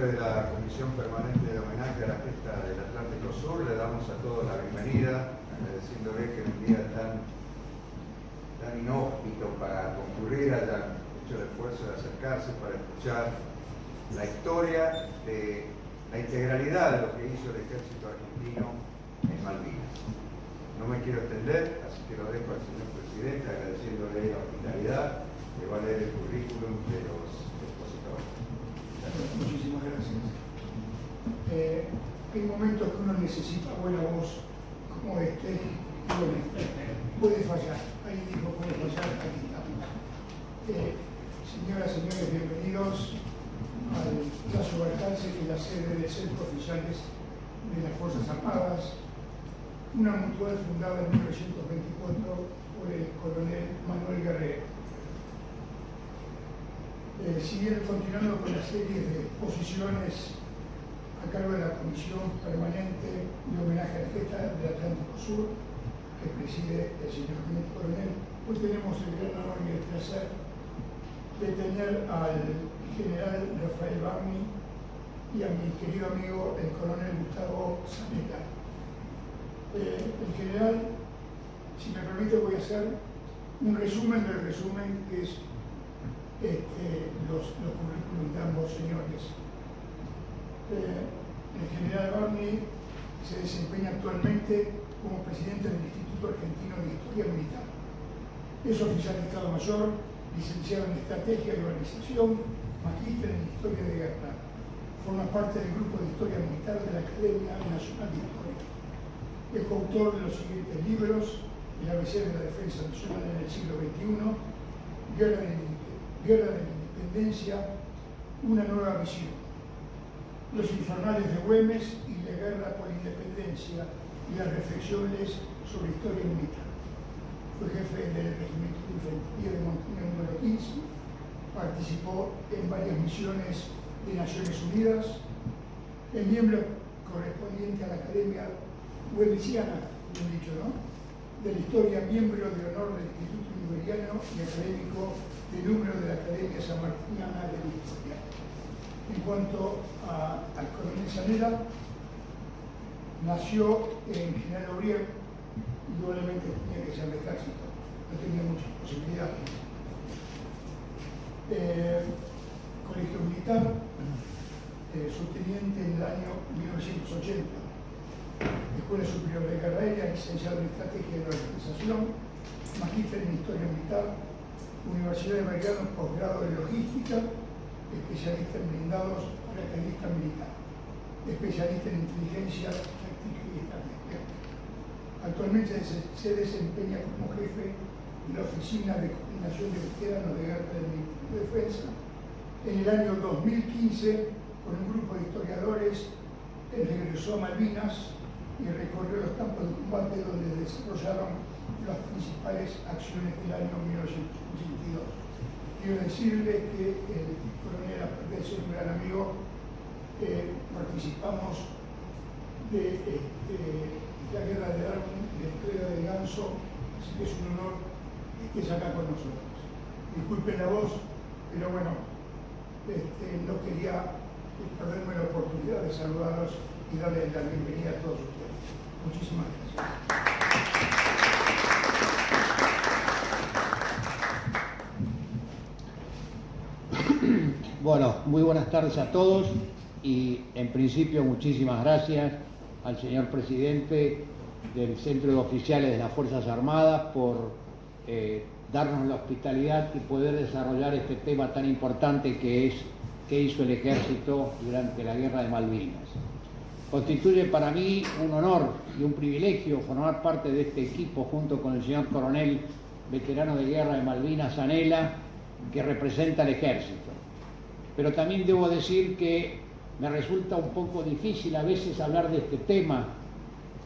nombre de la Comisión Permanente de Homenaje a la Gesta del Atlántico Sur, le damos a todos la bienvenida, agradeciéndole que en un día tan inhóspito para concurrir hayan hecho el esfuerzo de acercarse para escuchar la historia de la integralidad de lo que hizo el ejército argentino en Malvinas. No me quiero extender, así que lo dejo al señor presidente agradeciéndole la hospitalidad que va a leer el currículum de los expositores. Muchísimas gracias. Hay momentos que uno necesita buena voz como este, y bueno, puede fallar. Ahí dijo puede fallar, aquí estamos. Señoras y señores, bienvenidos al Plaza Balcarce, que es la sede del Centro Oficiales de las Fuerzas Armadas, una mutual fundada en 1924 por el coronel Manuel Guerrero. Siguieron continuando con la serie de exposiciones a cargo de la Comisión Permanente de Homenaje a la Gesta del Atlántico Sur, que preside el señor teniente coronel. Hoy tenemos el gran honor y el placer de tener al general Rafael Barni y a mi querido amigo el coronel Gustavo Zanella. El general, si me permite, voy a hacer un resumen del resumen, que es los currículums de ambos señores. El general Barni se desempeña actualmente como presidente del Instituto Argentino de Historia Militar. Es oficial de Estado Mayor, licenciado en Estrategia y Organización, magíster en Historia de Guerra. Forma parte del Grupo de Historia Militar de la Academia Nacional de Historia. Es coautor de los siguientes libros: El ABC de la Defensa Nacional en el siglo XXI, Guerra de la Independencia, Una nueva visión, Los infernales de Güemes y la guerra por la independencia y las reflexiones sobre historia militar. Fue jefe del Regimiento de Infantería de Montaña número 15, participó en varias misiones de Naciones Unidas, es miembro correspondiente a la Academia Güemesiana, bien dicho, ¿no?, de la Historia, miembro de honor del Instituto Liberiano y académico de número de la Academia Sanmartiniana de la Historia. En cuanto al coronel Zanella, nació en General Obriel, indudablemente tenía que ser de ejército, no tenía muchas posibilidades. Colegio militar, subteniente en el año 1980. Escuela Superior de Guerra Aérea, licenciado en Estrategia y Organización, magíster en Historia Militar, Universidad de Belgrano, posgrado en Logística, especialista en blindados, paracaidista militar, especialista en inteligencia, táctica y estrategia. Actualmente se desempeña como jefe de la Oficina de Coordinación de Veteranos de Guerra del Ministerio de Defensa. En el año 2015, con un grupo de historiadores, él regresó a Malvinas y recorrió los campos de combate donde desarrollaron las principales acciones del año 1982. Quiero decirle que el coronel, aparte de ser un gran amigo, participamos de la guerra de Darwin, de la entrega de Ganso, así que es un honor que estés acá con nosotros. Disculpen la voz, pero bueno, no quería perderme la oportunidad de saludarlos y darles la bienvenida a todos ustedes. Muchísimas gracias. Bueno, muy buenas tardes a todos y en principio muchísimas gracias al señor presidente del Centro de Oficiales de las Fuerzas Armadas por darnos la hospitalidad y poder desarrollar este tema tan importante que es qué hizo el ejército durante la Guerra de Malvinas. Constituye para mí un honor y un privilegio formar parte de este equipo junto con el señor coronel veterano de guerra de Malvinas, Zanella, que representa al ejército. Pero también debo decir que me resulta un poco difícil a veces hablar de este tema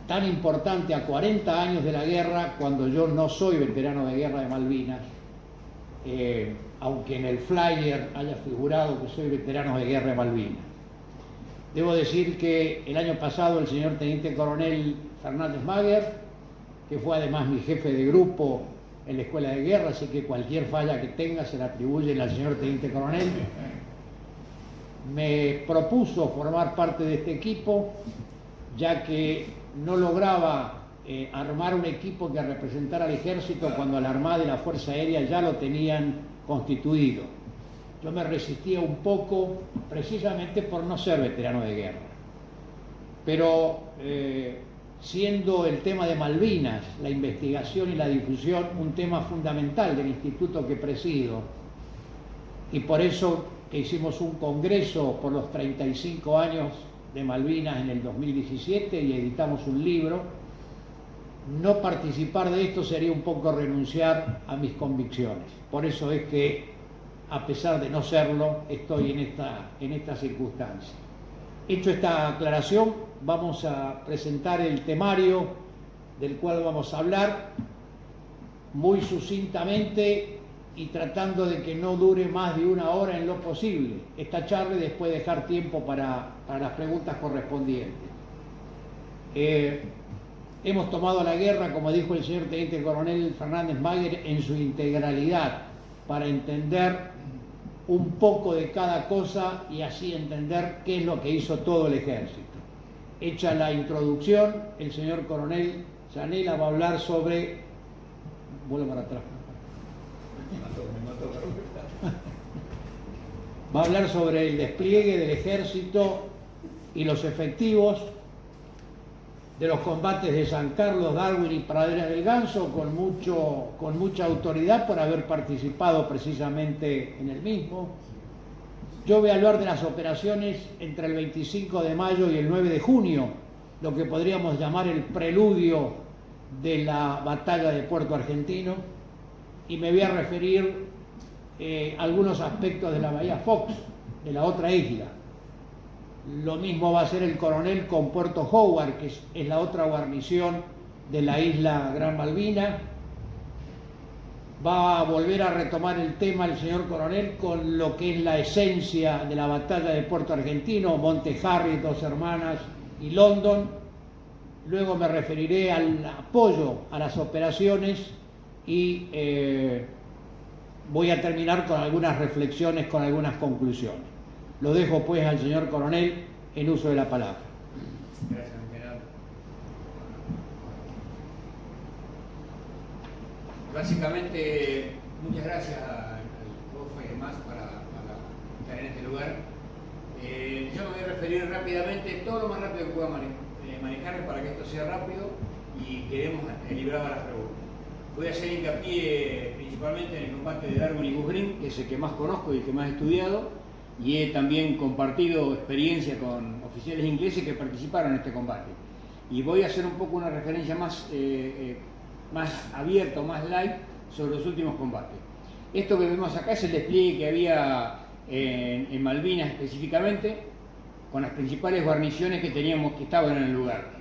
tan importante a 40 años de la guerra, cuando yo no soy veterano de guerra de Malvinas, aunque en el flyer haya figurado que soy veterano de guerra de Malvinas. Debo decir que el año pasado el señor teniente coronel Fernández Maguer, que fue además mi jefe de grupo en la escuela de guerra, así que cualquier falla que tenga se la atribuyen al señor teniente coronel, me propuso formar parte de este equipo, ya que no lograba armar un equipo que representara al ejército cuando la Armada y la Fuerza Aérea ya lo tenían constituido. Yo me resistía un poco precisamente por no ser veterano de guerra. Pero siendo el tema de Malvinas, la investigación y la difusión, un tema fundamental del instituto que presido, y por eso que hicimos un congreso por los 35 años de Malvinas en el 2017 y editamos un libro, no participar de esto sería un poco renunciar a mis convicciones. Por eso es que, a pesar de no serlo, estoy en esta circunstancia. Hecho esta aclaración, vamos a presentar el temario del cual vamos a hablar muy sucintamente y tratando de que no dure más de 1 hora en lo posible esta charla y después dejar tiempo para las preguntas correspondientes. Hemos tomado la guerra, como dijo el señor Teniente Coronel Fernández Maguer, en su integralidad, para entender un poco de cada cosa y así entender qué es lo que hizo todo el ejército. Hecha la introducción, el señor Coronel Zanella va a hablar sobre... Vuelvo para atrás. Va a hablar sobre el despliegue del ejército y los efectivos de los combates de San Carlos, Darwin y Praderas del Ganso con mucha autoridad por haber participado precisamente en el mismo. Yo voy a hablar de las operaciones entre el 25 de mayo y el 9 de junio, lo que podríamos llamar el preludio de la batalla de Puerto Argentino, y me voy a referir a algunos aspectos de la Bahía Fox, de la otra isla. Lo mismo va a hacer el coronel con Puerto Howard, que es la otra guarnición de la isla Gran Malvina. Va a volver a retomar el tema el señor coronel con lo que es la esencia de la batalla de Puerto Argentino, Monte Harry, Dos Hermanas y London. Luego me referiré al apoyo a las operaciones y voy a terminar con algunas reflexiones, con algunas conclusiones. Lo dejo pues al señor coronel en uso de la palabra. Gracias, general. Básicamente, muchas gracias al profe y demás para estar en este lugar. Yo me voy a referir rápidamente, todo lo más rápido que pueda manejar para que esto sea rápido y quedemos libradas las preguntas. Voy a hacer hincapié principalmente en el combate de Darwin y Goose Green, que es el que más conozco y el que más he estudiado, y he también compartido experiencia con oficiales ingleses que participaron en este combate. Y voy a hacer un poco una referencia más abierta, más light, sobre los últimos combates. Esto que vemos acá es el despliegue que había en Malvinas específicamente, con las principales guarniciones que estaban en el lugar.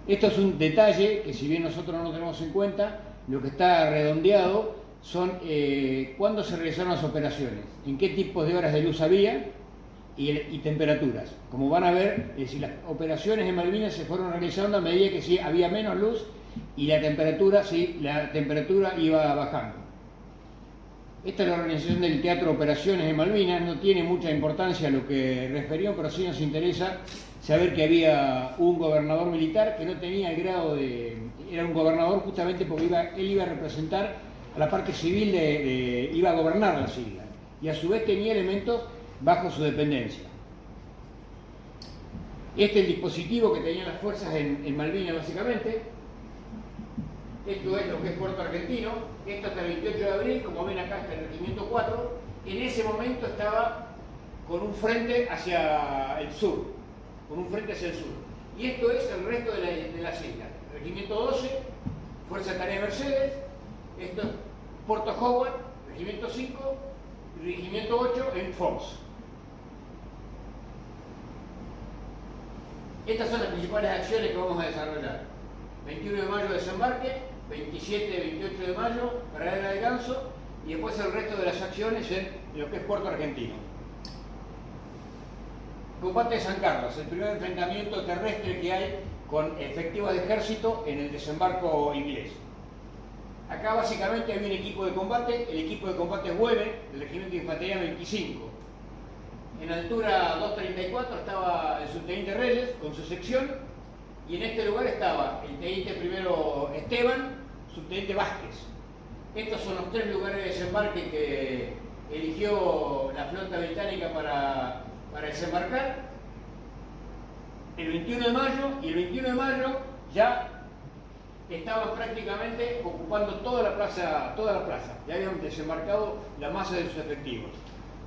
Esto es un detalle que, si bien nosotros no lo tenemos en cuenta, lo que está redondeado son cuándo se realizaron las operaciones, en qué tipos de horas de luz había y temperaturas. Como van a ver, es decir, las operaciones en Malvinas se fueron realizando a medida que sí había menos luz y la temperatura iba bajando. Esta es la organización del Teatro de Operaciones de Malvinas. No tiene mucha importancia lo que referió, pero sí nos interesa saber que había un gobernador militar que no tenía el grado de... Era un gobernador justamente porque él iba a representar a la parte civil, iba a gobernar las islas, y a su vez tenía elementos bajo su dependencia. Este es el dispositivo que tenían las fuerzas en Malvinas básicamente. Esto es lo que es Puerto Argentino. Esto hasta el 28 de abril, como ven acá está el Regimiento 4. En ese momento estaba con un frente hacia el sur. Y esto es el resto de las islas. Regimiento 12, Fuerza de Tarea Mercedes. Esto es Puerto Howard, Regimiento 5 y Regimiento 8 en Fox. Estas son las principales acciones que vamos a desarrollar. 21 de mayo desembarque, 27 y 28 de mayo Pradera del Ganso, y después el resto de las acciones en lo que es Puerto Argentino. Combate de San Carlos, el primer enfrentamiento terrestre que hay con efectivos de ejército en el desembarco inglés. Acá básicamente hay un equipo de combate, el equipo de combate es Weber, del Regimiento de Infantería 25. en altura 234 estaba el subteniente Reyes con su sección, y en este lugar estaba el teniente primero Esteban, subteniente Vázquez. Estos son los 3 lugares de desembarque que eligió la flota británica para desembarcar el 21 de mayo, y el 21 de mayo ya estaban prácticamente ocupando toda la plaza, ya habían desembarcado la masa de sus efectivos.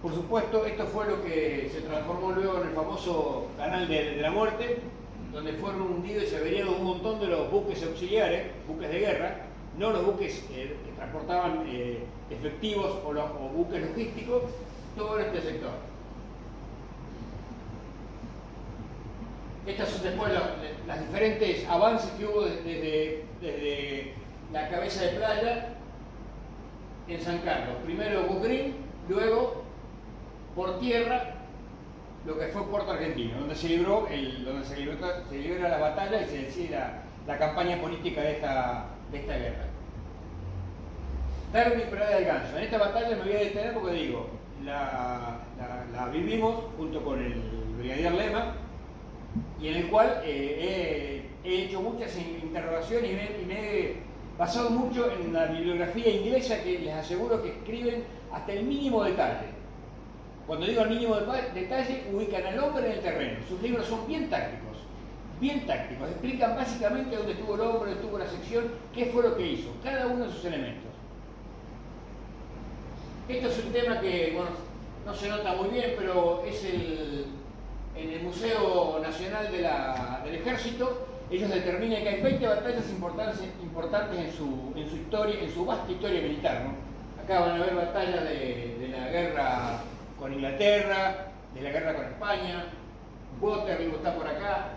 Por supuesto, esto fue lo que se transformó luego en el famoso Canal de la Muerte, donde fueron hundidos y se averiaron un montón de los buques auxiliares, buques de guerra, no los buques que transportaban efectivos o buques logísticos, todo en este sector. Estas son después las diferentes avances que hubo desde la cabeza de playa en San Carlos. Primero Goose Green, luego por tierra lo que fue Puerto Argentino, donde se libró la batalla y se decide la campaña política de esta guerra. Darwin y Pradera del Ganso. En esta batalla me voy a detener porque digo, la vivimos junto con el brigadier Lema, y en el cual he hecho muchas interrogaciones y me he basado mucho en la bibliografía inglesa, que les aseguro que escriben hasta el mínimo detalle. Cuando digo el mínimo detalle, ubican al hombre en el terreno. Sus libros son bien tácticos, explican básicamente dónde estuvo el hombre, dónde estuvo la sección, qué fue lo que hizo, cada uno de sus elementos. Esto es un tema que, bueno, no se nota muy bien, pero es en el Museo Nacional del Ejército. Ellos determinan que hay 20 batallas importantes en su historia, en su vasta historia militar, ¿no? Acá van a ver batallas de la guerra con Inglaterra, de la guerra con España, Waterloo está por acá,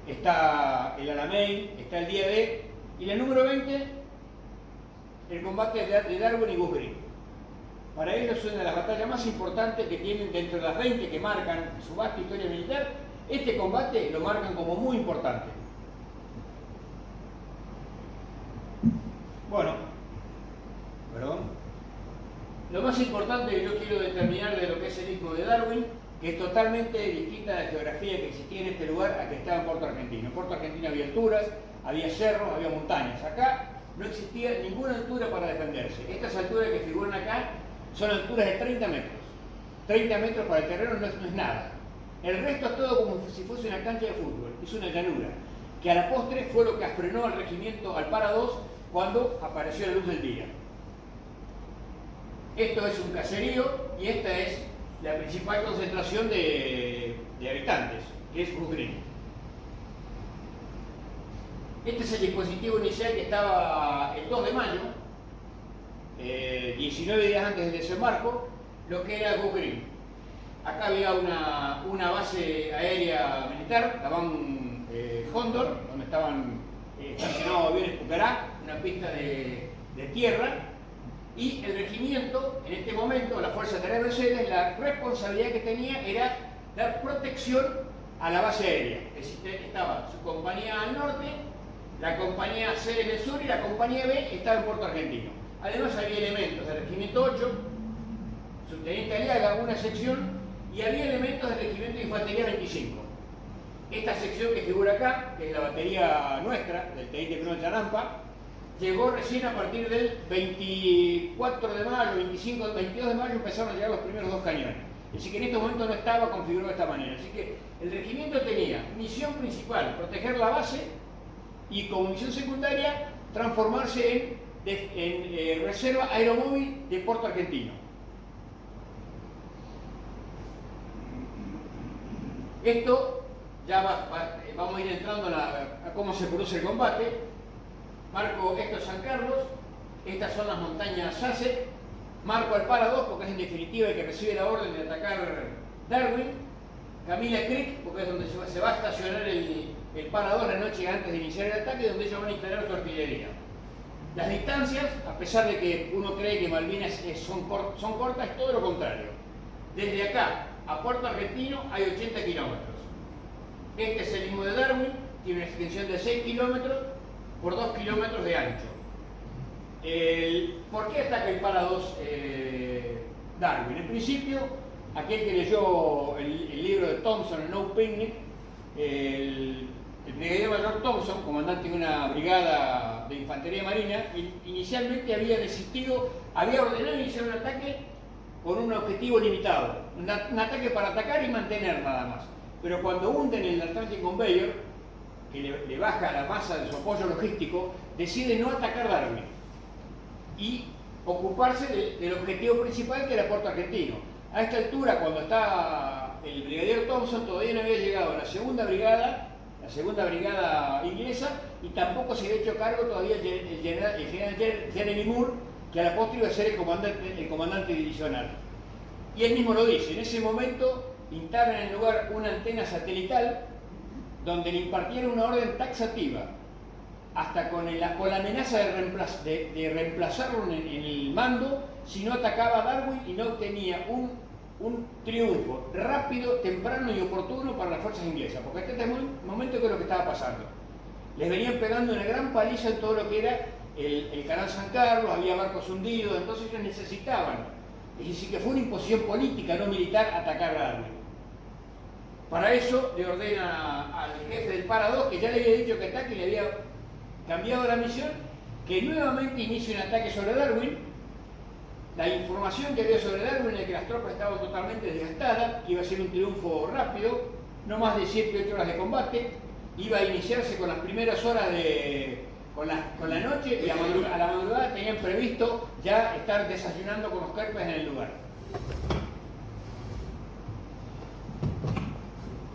está el Alamein, está el día D, y la número 20, el combate de Darwin y Goose Green. Para ellos es una de las batallas más importantes que tienen dentro de las 20 que marcan su vasta historia militar. Este combate lo marcan como muy importante. Bueno, lo más importante que yo quiero determinar de lo que es el istmo de Darwin, que es totalmente distinta a la geografía que existía en este lugar a que estaba en Puerto Argentino. En Puerto Argentino había alturas, había cerros, había montañas. Acá no existía ninguna altura para defenderse. Estas alturas que figuran acá son alturas de 30 metros. 30 metros para el terreno no es nada. El resto es todo como si fuese una cancha de fútbol, es una llanura, que a la postre fue lo que frenó al regimiento al Para 2 cuando apareció la luz del día. Esto es un caserío y esta es la principal concentración de habitantes, que es Goose Green. Este es el dispositivo inicial que estaba el 2 de mayo, 19 días antes del desembarco, lo que era Goose Green. Acá había una base aérea militar, la BAM Cóndor, donde estaban estacionados aviones Pucará, una pista de tierra, y el regimiento, en este momento, la Fuerza Aérea Mercedes, la responsabilidad que tenía era dar protección a la base aérea. Estaba su compañía al norte, la compañía C en el sur y la compañía B estaba en Puerto Argentino. Además había elementos del regimiento 8, subteniente Aliaga, una sección, y había elementos del regimiento de infantería 25. Esta sección que figura acá, que es la batería nuestra, del teniente Bruno Chanampa, llegó recién a partir del 24 de mayo, 25, 22 de mayo empezaron a llegar los primeros 2 cañones. Así que en este momento no estaba configurado de esta manera. Así que el regimiento tenía misión principal, proteger la base, y como misión secundaria, transformarse en reserva aeromóvil de Puerto Argentino. Esto ya vamos a ir entrando a cómo se produce el combate. Marco esto es San Carlos, estas son las montañas Sasek, marco al Para 2 porque es en definitiva el que recibe la orden de atacar Darwin, Camila Creek porque es donde se va a estacionar el Para 2 la noche antes de iniciar el ataque, donde ellos van a instalar su artillería. Las distancias, a pesar de que uno cree que Malvinas son cortas, es todo lo contrario. Desde acá a Puerto Argentino hay 80 kilómetros. Este es el istmo de Darwin, tiene una extensión de 6 kilómetros por 2 kilómetros de ancho. ¿Por qué ataca el Para 2 Darwin? En principio aquel que leyó el libro de Thompson, el No Picnic, el brigadier mayor Thompson, comandante de una brigada de infantería marina, inicialmente había desistido, había ordenado iniciar un ataque con un objetivo limitado, un ataque para atacar y mantener nada más. Pero cuando hunden el Atlantic Conveyor, que le baja la masa de su apoyo logístico, decide no atacar Darwin y ocuparse del objetivo principal, que era Puerto Argentino. A esta altura, cuando está el brigadier Thompson, todavía no había llegado a la segunda brigada inglesa, y tampoco se había hecho cargo todavía el general Jeremy Moore, que a la postre iba a ser el comandante divisional. Y él mismo lo dice: en ese momento instalan en el lugar una antena satelital donde le impartieron una orden taxativa, hasta con la amenaza de reemplazarlo en el mando si no atacaba a Darwin y no obtenía un triunfo rápido, temprano y oportuno para las fuerzas inglesas. Porque hasta este momento, ¿qué es lo que estaba pasando? Les venían pegando una gran paliza en todo lo que era el canal San Carlos, había barcos hundidos, entonces ellos necesitaban. Es decir, que fue una imposición política, no militar, atacar a Darwin. Para eso le ordena al jefe del Para 2, que ya le había dicho que ataque y le había cambiado la misión, que nuevamente inicie un ataque sobre Darwin. La información que había sobre Darwin es que las tropas estaban totalmente desgastadas, que iba a ser un triunfo rápido, no más de 7-8 horas de combate, iba a iniciarse con las primeras horas con la noche, y a la madrugada tenían previsto ya estar desayunando con los Kerpes en el lugar.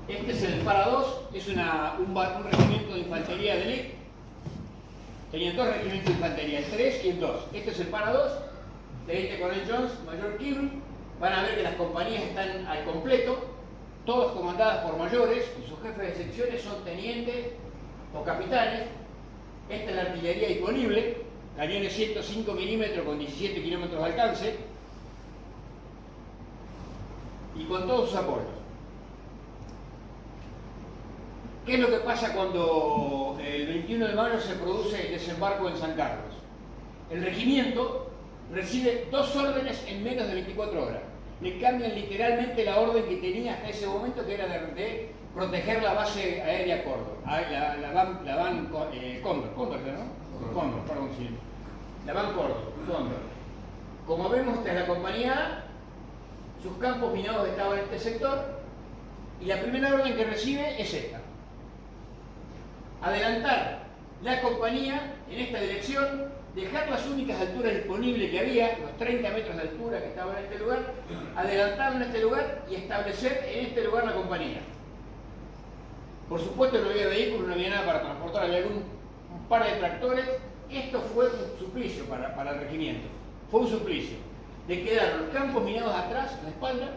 Este es el Para 2, es un regimiento de infantería de élite. Tenían dos regimientos de infantería, el 3 y el 2. Este es el Para 2, Teniente Coronel Jones, Mayor Kirby. Van a ver que las compañías están al completo, todas comandadas por mayores, y sus jefes de secciones son tenientes o capitanes. Esta es la artillería disponible, cañones 105 milímetros con 17 kilómetros de alcance, y con todos sus apoyos. ¿Qué es lo que pasa cuando el 21 de mayo se produce el desembarco en San Carlos? El regimiento recibe 2 órdenes en menos de 24 horas. Le cambian literalmente la orden que tenía hasta ese momento, que era de proteger la base aérea Cóndor. La van Cóndor, ¿no? Cóndor, perdón, sí. La van Cóndor. Como vemos, esta es la compañía A, sus campos minados estaban en este sector, y la primera orden que recibe es esta: adelantar la compañía en esta dirección, dejar las únicas alturas disponibles que había, los 30 metros de altura que estaban en este lugar, adelantarlo en este lugar y establecer en este lugar la compañía. Por supuesto no había vehículos, no había nada para transportar, había un par de tractores. Esto fue un suplicio para el regimiento, fue un suplicio. Le quedaron los campos minados atrás, en la espalda,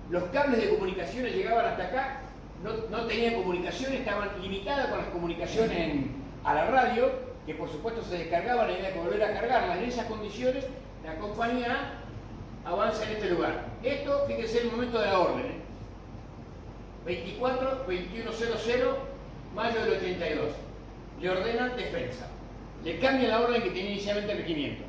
los cables de comunicaciones llegaban hasta acá, no tenían comunicaciones, estaban limitadas con las comunicaciones a la radio, que por supuesto se descargaban, había que volver a cargarlas. En esas condiciones, la compañía A avanza en este lugar. Esto, fíjense, el momento de la orden, 21:00, mayo del 82. Le ordenan defensa. Le cambian la orden que tenía inicialmente el regimiento.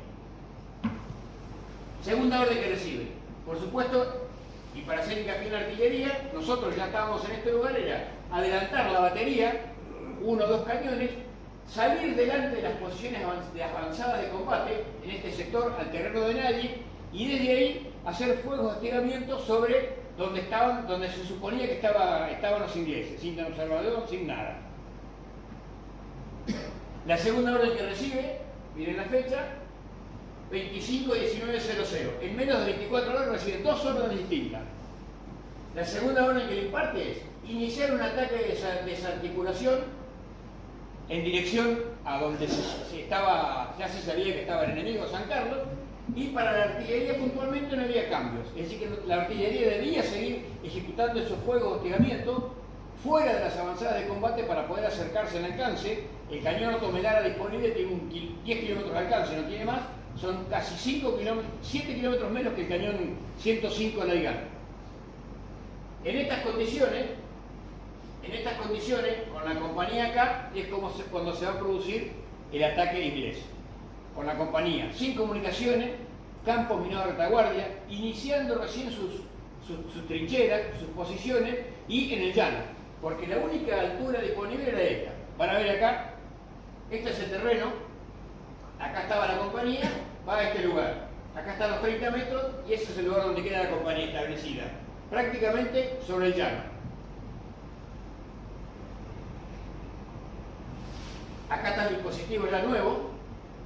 Segunda orden que recibe. Por supuesto, y para hacer hincapié en la artillería, nosotros ya estábamos en este lugar, era adelantar la batería, 1 o 2 cañones, salir delante de las posiciones avanzadas de combate en este sector, al terreno de nadie, y desde ahí hacer fuegos de hostigamiento sobre donde se suponía que estaban los ingleses, sin observador, sin nada. La segunda orden que recibe, miren la fecha, 25:19:00. En menos de 24 horas recibe 2 órdenes distintas. La segunda orden que le imparte es iniciar un ataque de desarticulación en dirección a donde ya se sabía que estaba el enemigo, San Carlos, y para la artillería puntualmente no había cambios. Es decir, que la artillería debía seguir ejecutando esos fuegos de hostigamiento fuera de las avanzadas de combate para poder acercarse al alcance. El cañón Otomelara disponible tiene 10 kilómetros de alcance, no tiene más, son casi 7 kilómetros menos que el cañón 105 Laigan. En estas condiciones, con la compañía acá, es como cuando se va a producir el ataque inglés. Con la compañía, sin comunicaciones, campos minados de retaguardia, iniciando recién sus trincheras, sus posiciones y en el llano, porque la única altura disponible era esta. Van a ver acá, este es el terreno, acá estaba la compañía, va a este lugar, acá están los 30 metros y ese es el lugar donde queda la compañía establecida, prácticamente sobre el llano. Acá está el dispositivo ya nuevo,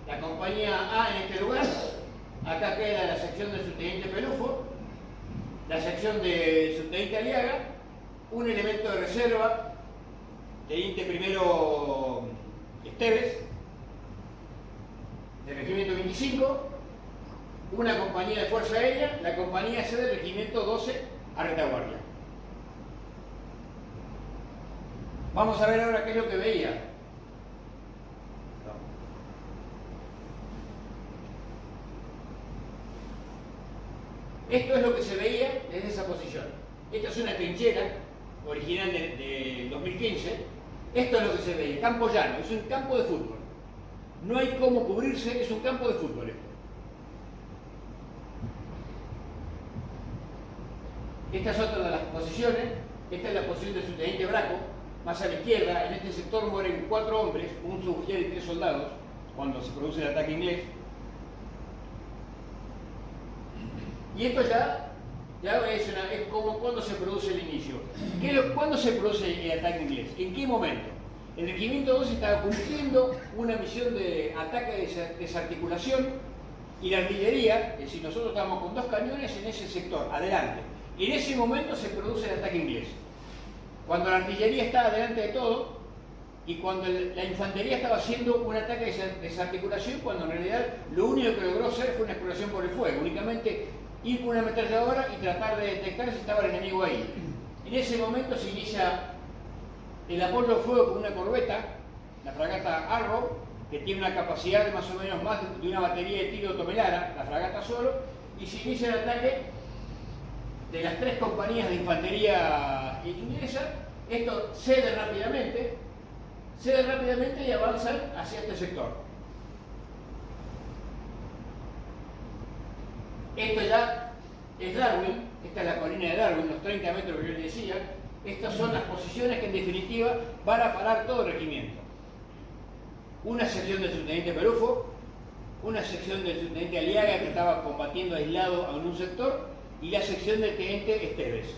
la compañía A en este lugar, acá queda la sección del subteniente Pelufo, la sección del subteniente Aliaga, un elemento de reserva, teniente primero Esteves, del regimiento 25, una compañía de fuerza aérea, la compañía C del regimiento 12 a retaguardia. Vamos a ver ahora qué es lo que veía. Esto es lo que se veía desde esa posición. Esta es una trinchera original de 2015. Esto es lo que se veía, campo llano, es un campo de fútbol. No hay cómo cubrirse, es un campo de fútbol esto. Esta es otra de las posiciones. Esta es la posición del subteniente Braco. Más a la izquierda, en este sector mueren 4 hombres, un suboficial y 3 soldados, cuando se produce el ataque inglés. Y esto ya es como cuando se produce el inicio. ¿Cuándo se produce el ataque inglés? ¿En qué momento? El regimiento 12 estaba cumpliendo una misión de ataque de desarticulación y la artillería, es decir, nosotros estábamos con 2 cañones en ese sector, adelante. En ese momento se produce el ataque inglés. Cuando la artillería estaba delante de todo y cuando la infantería estaba haciendo un ataque de desarticulación, cuando en realidad lo único que logró hacer fue una exploración por el fuego, únicamente ir con una ametralladora y tratar de detectar si estaba el enemigo ahí. En ese momento se inicia el apoyo al fuego con una corbeta, la fragata Arrow, que tiene una capacidad de más o menos más de una batería de tiro Tomelara, la fragata solo, y se inicia el ataque de las 3 compañías de infantería inglesa. Esto cede rápidamente y avanzan hacia este sector. Esto ya es Darwin, esta es la colina de Darwin, los 30 metros que yo les decía. Estas son las posiciones que en definitiva van a parar todo el regimiento. Una sección del subteniente Pelufo, una sección del subteniente Aliaga que estaba combatiendo aislado en un sector y la sección del teniente Esteves.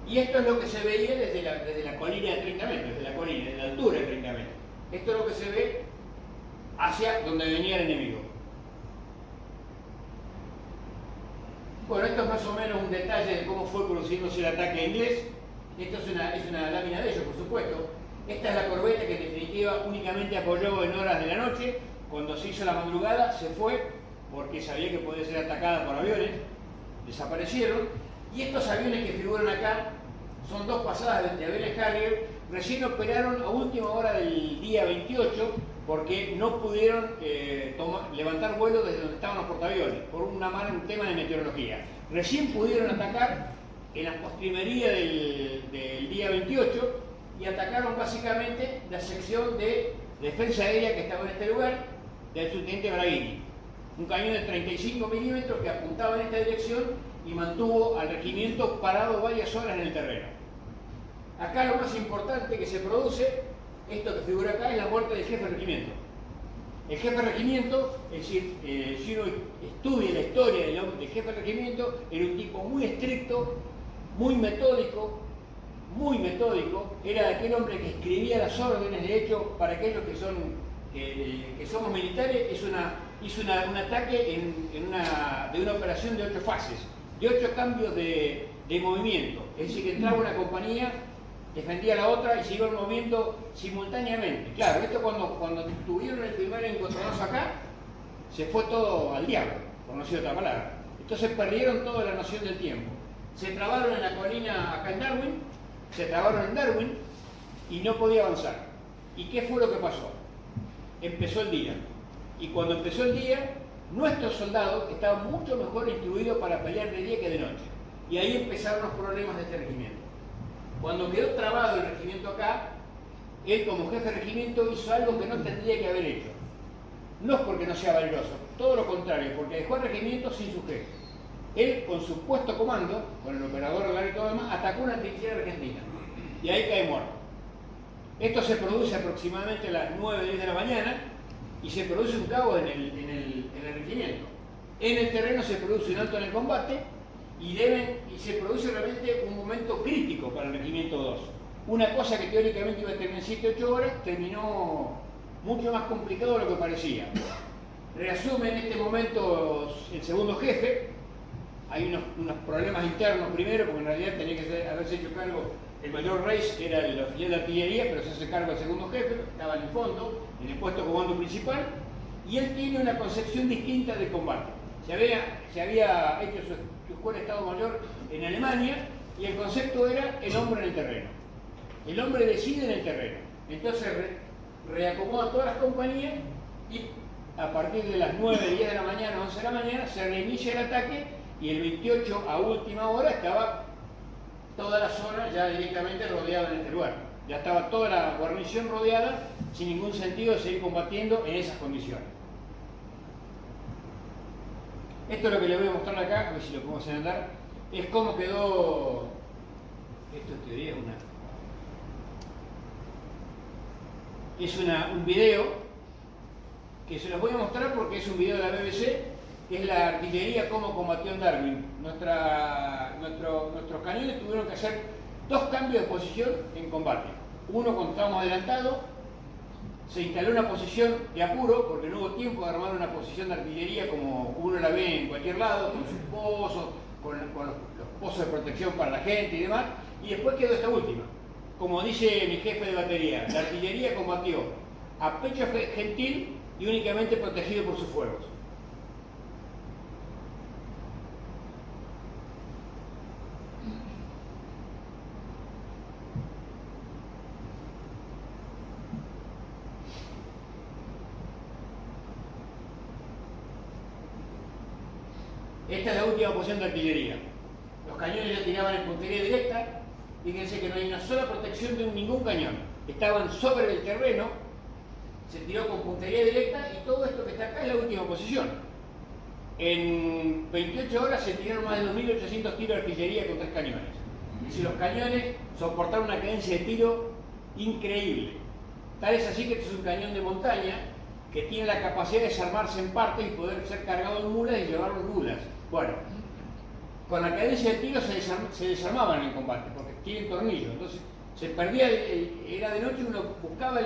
Y esto es lo que se veía desde la colina de 30 metros, desde la altura de 30 metros. Esto es lo que se ve hacia donde venía el enemigo. Bueno, esto es más o menos un detalle de cómo fue produciéndose el ataque inglés. Esto es una lámina de ellos, por supuesto. Esta es la corbeta que en definitiva únicamente apoyó en horas de la noche. Cuando se hizo la madrugada se fue porque sabía que podía ser atacada por aviones. Desaparecieron. Y estos aviones que figuran acá son 2 pasadas de aviones Harrier. Recién operaron a última hora del día 28 porque no pudieron levantar vuelo desde donde estaban los portaaviones por un tema de meteorología. Recién pudieron atacar en la postrimería del día 28 y atacaron básicamente la sección de defensa aérea que estaba en este lugar del subteniente Braghini. Un cañón de 35 milímetros que apuntaba en esta dirección y mantuvo al regimiento parado varias horas en el terreno. Acá lo más importante que se produce, esto que figura acá, es la muerte del jefe de regimiento. El jefe de regimiento, es decir, si uno estudia la historia del jefe de regimiento, era un tipo muy estricto, muy metódico, era aquel hombre que escribía las órdenes. De hecho, para aquellos que somos militares, hizo un ataque de una operación de 8 fases, de 8 cambios de movimiento. Es decir, que entraba una compañía, defendía la otra y se iban moviendo simultáneamente. Claro, esto cuando tuvieron el primer encontronazo acá, se fue todo al diablo, por no decir otra palabra. Entonces perdieron toda la noción del tiempo. Se trabaron en la colina acá en Darwin, y no podía avanzar. ¿Y qué fue lo que pasó? Empezó el día. Y cuando empezó el día, nuestros soldados estaban mucho mejor instruidos para pelear de día que de noche. Y ahí empezaron los problemas de este regimiento. Cuando quedó trabado el regimiento acá, él como jefe de regimiento hizo algo que no tendría que haber hecho. no es porque no sea valeroso, todo lo contrario, porque dejó el regimiento sin su jefe. Él, con su puesto comando, con el operador real y todo lo demás, atacó una trinchera argentina y ahí cae muerto. Esto se produce aproximadamente a las 9 o 10 de la mañana y se produce un caos en el regimiento. En el terreno se produce un alto en el combate y se produce realmente un momento crítico para el regimiento 2. Una cosa que teóricamente iba a terminar en 7-8 horas terminó mucho más complicado de lo que parecía. Reasume en este momento el segundo jefe. Hay unos problemas internos primero, porque en realidad tenía que haberse hecho cargo el mayor Reis, que era el oficial de artillería, pero se hace cargo el segundo jefe, que estaba en el fondo, en el puesto comando principal, y él tiene una concepción distinta del combate. Se había hecho su escuela de Estado Mayor en Alemania, y el concepto era el hombre en el terreno. El hombre decide en el terreno. Entonces reacomoda todas las compañías y a partir de las 9, 10 de la mañana, 11 de la mañana, se reinicia el ataque. Y el 28 a última hora estaba toda la zona ya directamente rodeada en este lugar. Ya estaba toda la guarnición rodeada sin ningún sentido de seguir combatiendo en esas condiciones. Esto es lo que les voy a mostrar acá, a ver si lo podemos hacer andar. Es cómo quedó... Esto en teoría es un video que se los voy a mostrar porque es un video de la BBC. Es la artillería cómo combatió en Darwin. Nuestros cañones tuvieron que hacer 2 cambios de posición en combate. Uno cuando estábamos adelantados, se instaló una posición de apuro, porque no hubo tiempo de armar una posición de artillería como uno la ve en cualquier lado, con sus pozos, con los pozos de protección para la gente y demás, y después quedó esta última. Como dice mi jefe de batería, la artillería combatió a pecho gentil y únicamente protegido por sus fuegos. Esta es la última posición de artillería. Los cañones ya tiraban en puntería directa. Fíjense que no hay una sola protección de ningún cañón. Estaban sobre el terreno, se tiró con puntería directa y todo esto que está acá es la última posición. En 28 horas se tiraron más de 2.800 tiros de artillería con 3 cañones. Y si los cañones soportaron una cadencia de tiro increíble. Tal es así que este es un cañón de montaña que tiene la capacidad de desarmarse en partes y poder ser cargado en mulas y llevarlo en mulas. Bueno, con la cadencia de tiro se desarmaban en el combate, porque tienen tornillos. Entonces se perdía, era de noche, uno buscaba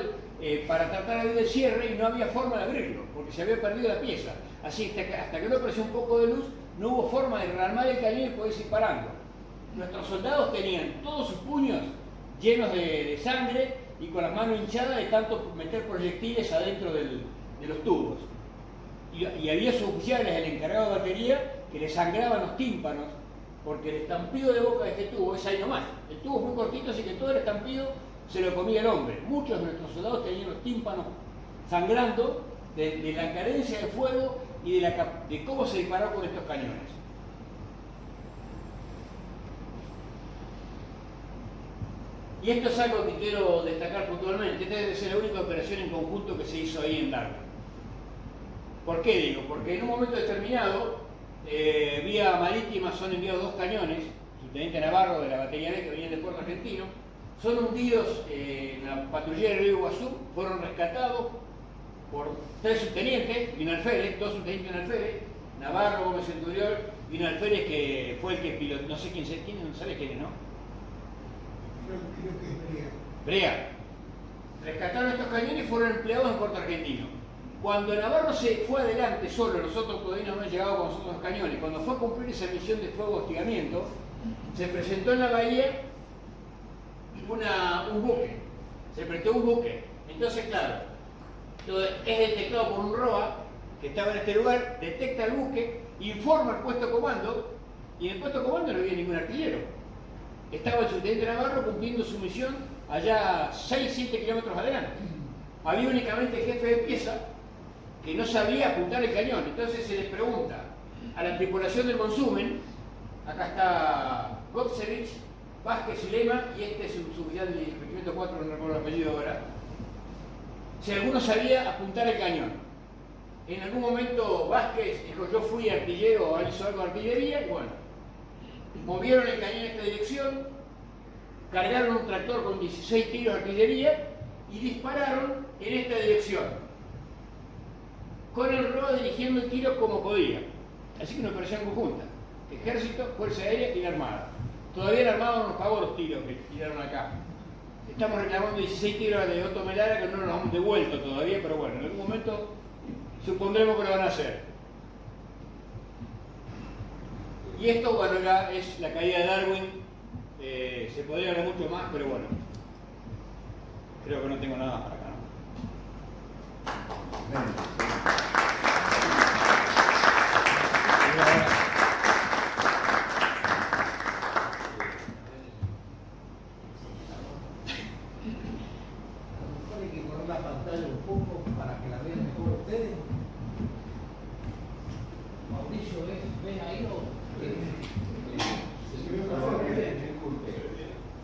para tratar de abrir el cierre y no había forma de abrirlo, porque se había perdido la pieza. Así hasta que no apareció un poco de luz, no hubo forma de rearmar el cañón y poder ir parando. Nuestros soldados tenían todos sus puños llenos de sangre y con las manos hinchadas de tanto meter proyectiles adentro de los tubos. Y había suboficiales, el encargado de batería, que le sangraban los tímpanos, porque el estampido de boca de este tubo es ahí nomás. El tubo es muy cortito, así que todo el estampido se lo comía el hombre. Muchos de nuestros soldados tenían los tímpanos sangrando de la carencia de fuego y de cómo se disparó con estos cañones. Y esto es algo que quiero destacar puntualmente. Esta debe ser la única operación en conjunto que se hizo ahí en Darwin. ¿Por qué digo? Porque en un momento determinado, vía marítima son enviados 2 cañones, subteniente Navarro de la batería B que venían del puerto argentino, son hundidos en la patrullera del río Iguazú, fueron rescatados por 3 subtenientes y un alférez, 2 subtenientes y un alférez, Navarro, Gómez Centurión y un alférez que fue el que pilotó, no sé quién no sabe quién es, ¿no? Creo que es Brea. Brea. Rescataron estos cañones y fueron empleados en puerto argentino. Cuando Navarro se fue adelante solo, nosotros todavía no habíamos llegado con nosotros los cañones, cuando fue a cumplir esa misión de fuego hostigamiento, se presentó en la bahía un buque, se prestó un buque. Entonces, claro, es detectado por un ROA que estaba en este lugar, detecta el buque, informa al puesto comando, y en el puesto comando no había ningún artillero. Estaba el subteniente Navarro cumpliendo su misión allá 6-7 kilómetros adelante. Había únicamente el jefe de pieza que no sabía apuntar el cañón. Entonces se les pregunta a la tripulación del Monsumen, acá está Gopsevich, Vázquez y Lema, y este es un suboficial del regimiento 4, no recuerdo el apellido ahora, si alguno sabía apuntar el cañón. En algún momento Vázquez dijo, yo fui artillero, hizo algo de artillería, y bueno, movieron el cañón en esta dirección, cargaron un tractor con 16 tiros de artillería y dispararon en esta dirección, con el ROA dirigiendo el tiro como podía. Así que una operación conjunta, Ejército, Fuerza Aérea y la Armada. Todavía la Armada no nos pagó los tiros que tiraron acá. Estamos reclamando 16 tiros de Otto Melara que no nos han devuelto todavía, pero bueno, en algún momento supondremos que lo van a hacer. Y esto, bueno, ya es la caída de Darwin. Se podría hablar mucho más, pero bueno, creo que no tengo nada para acá, Hay que poner la pantalla un poco para que la vean mejor ustedes. Mauricio, ¿ven ahí o?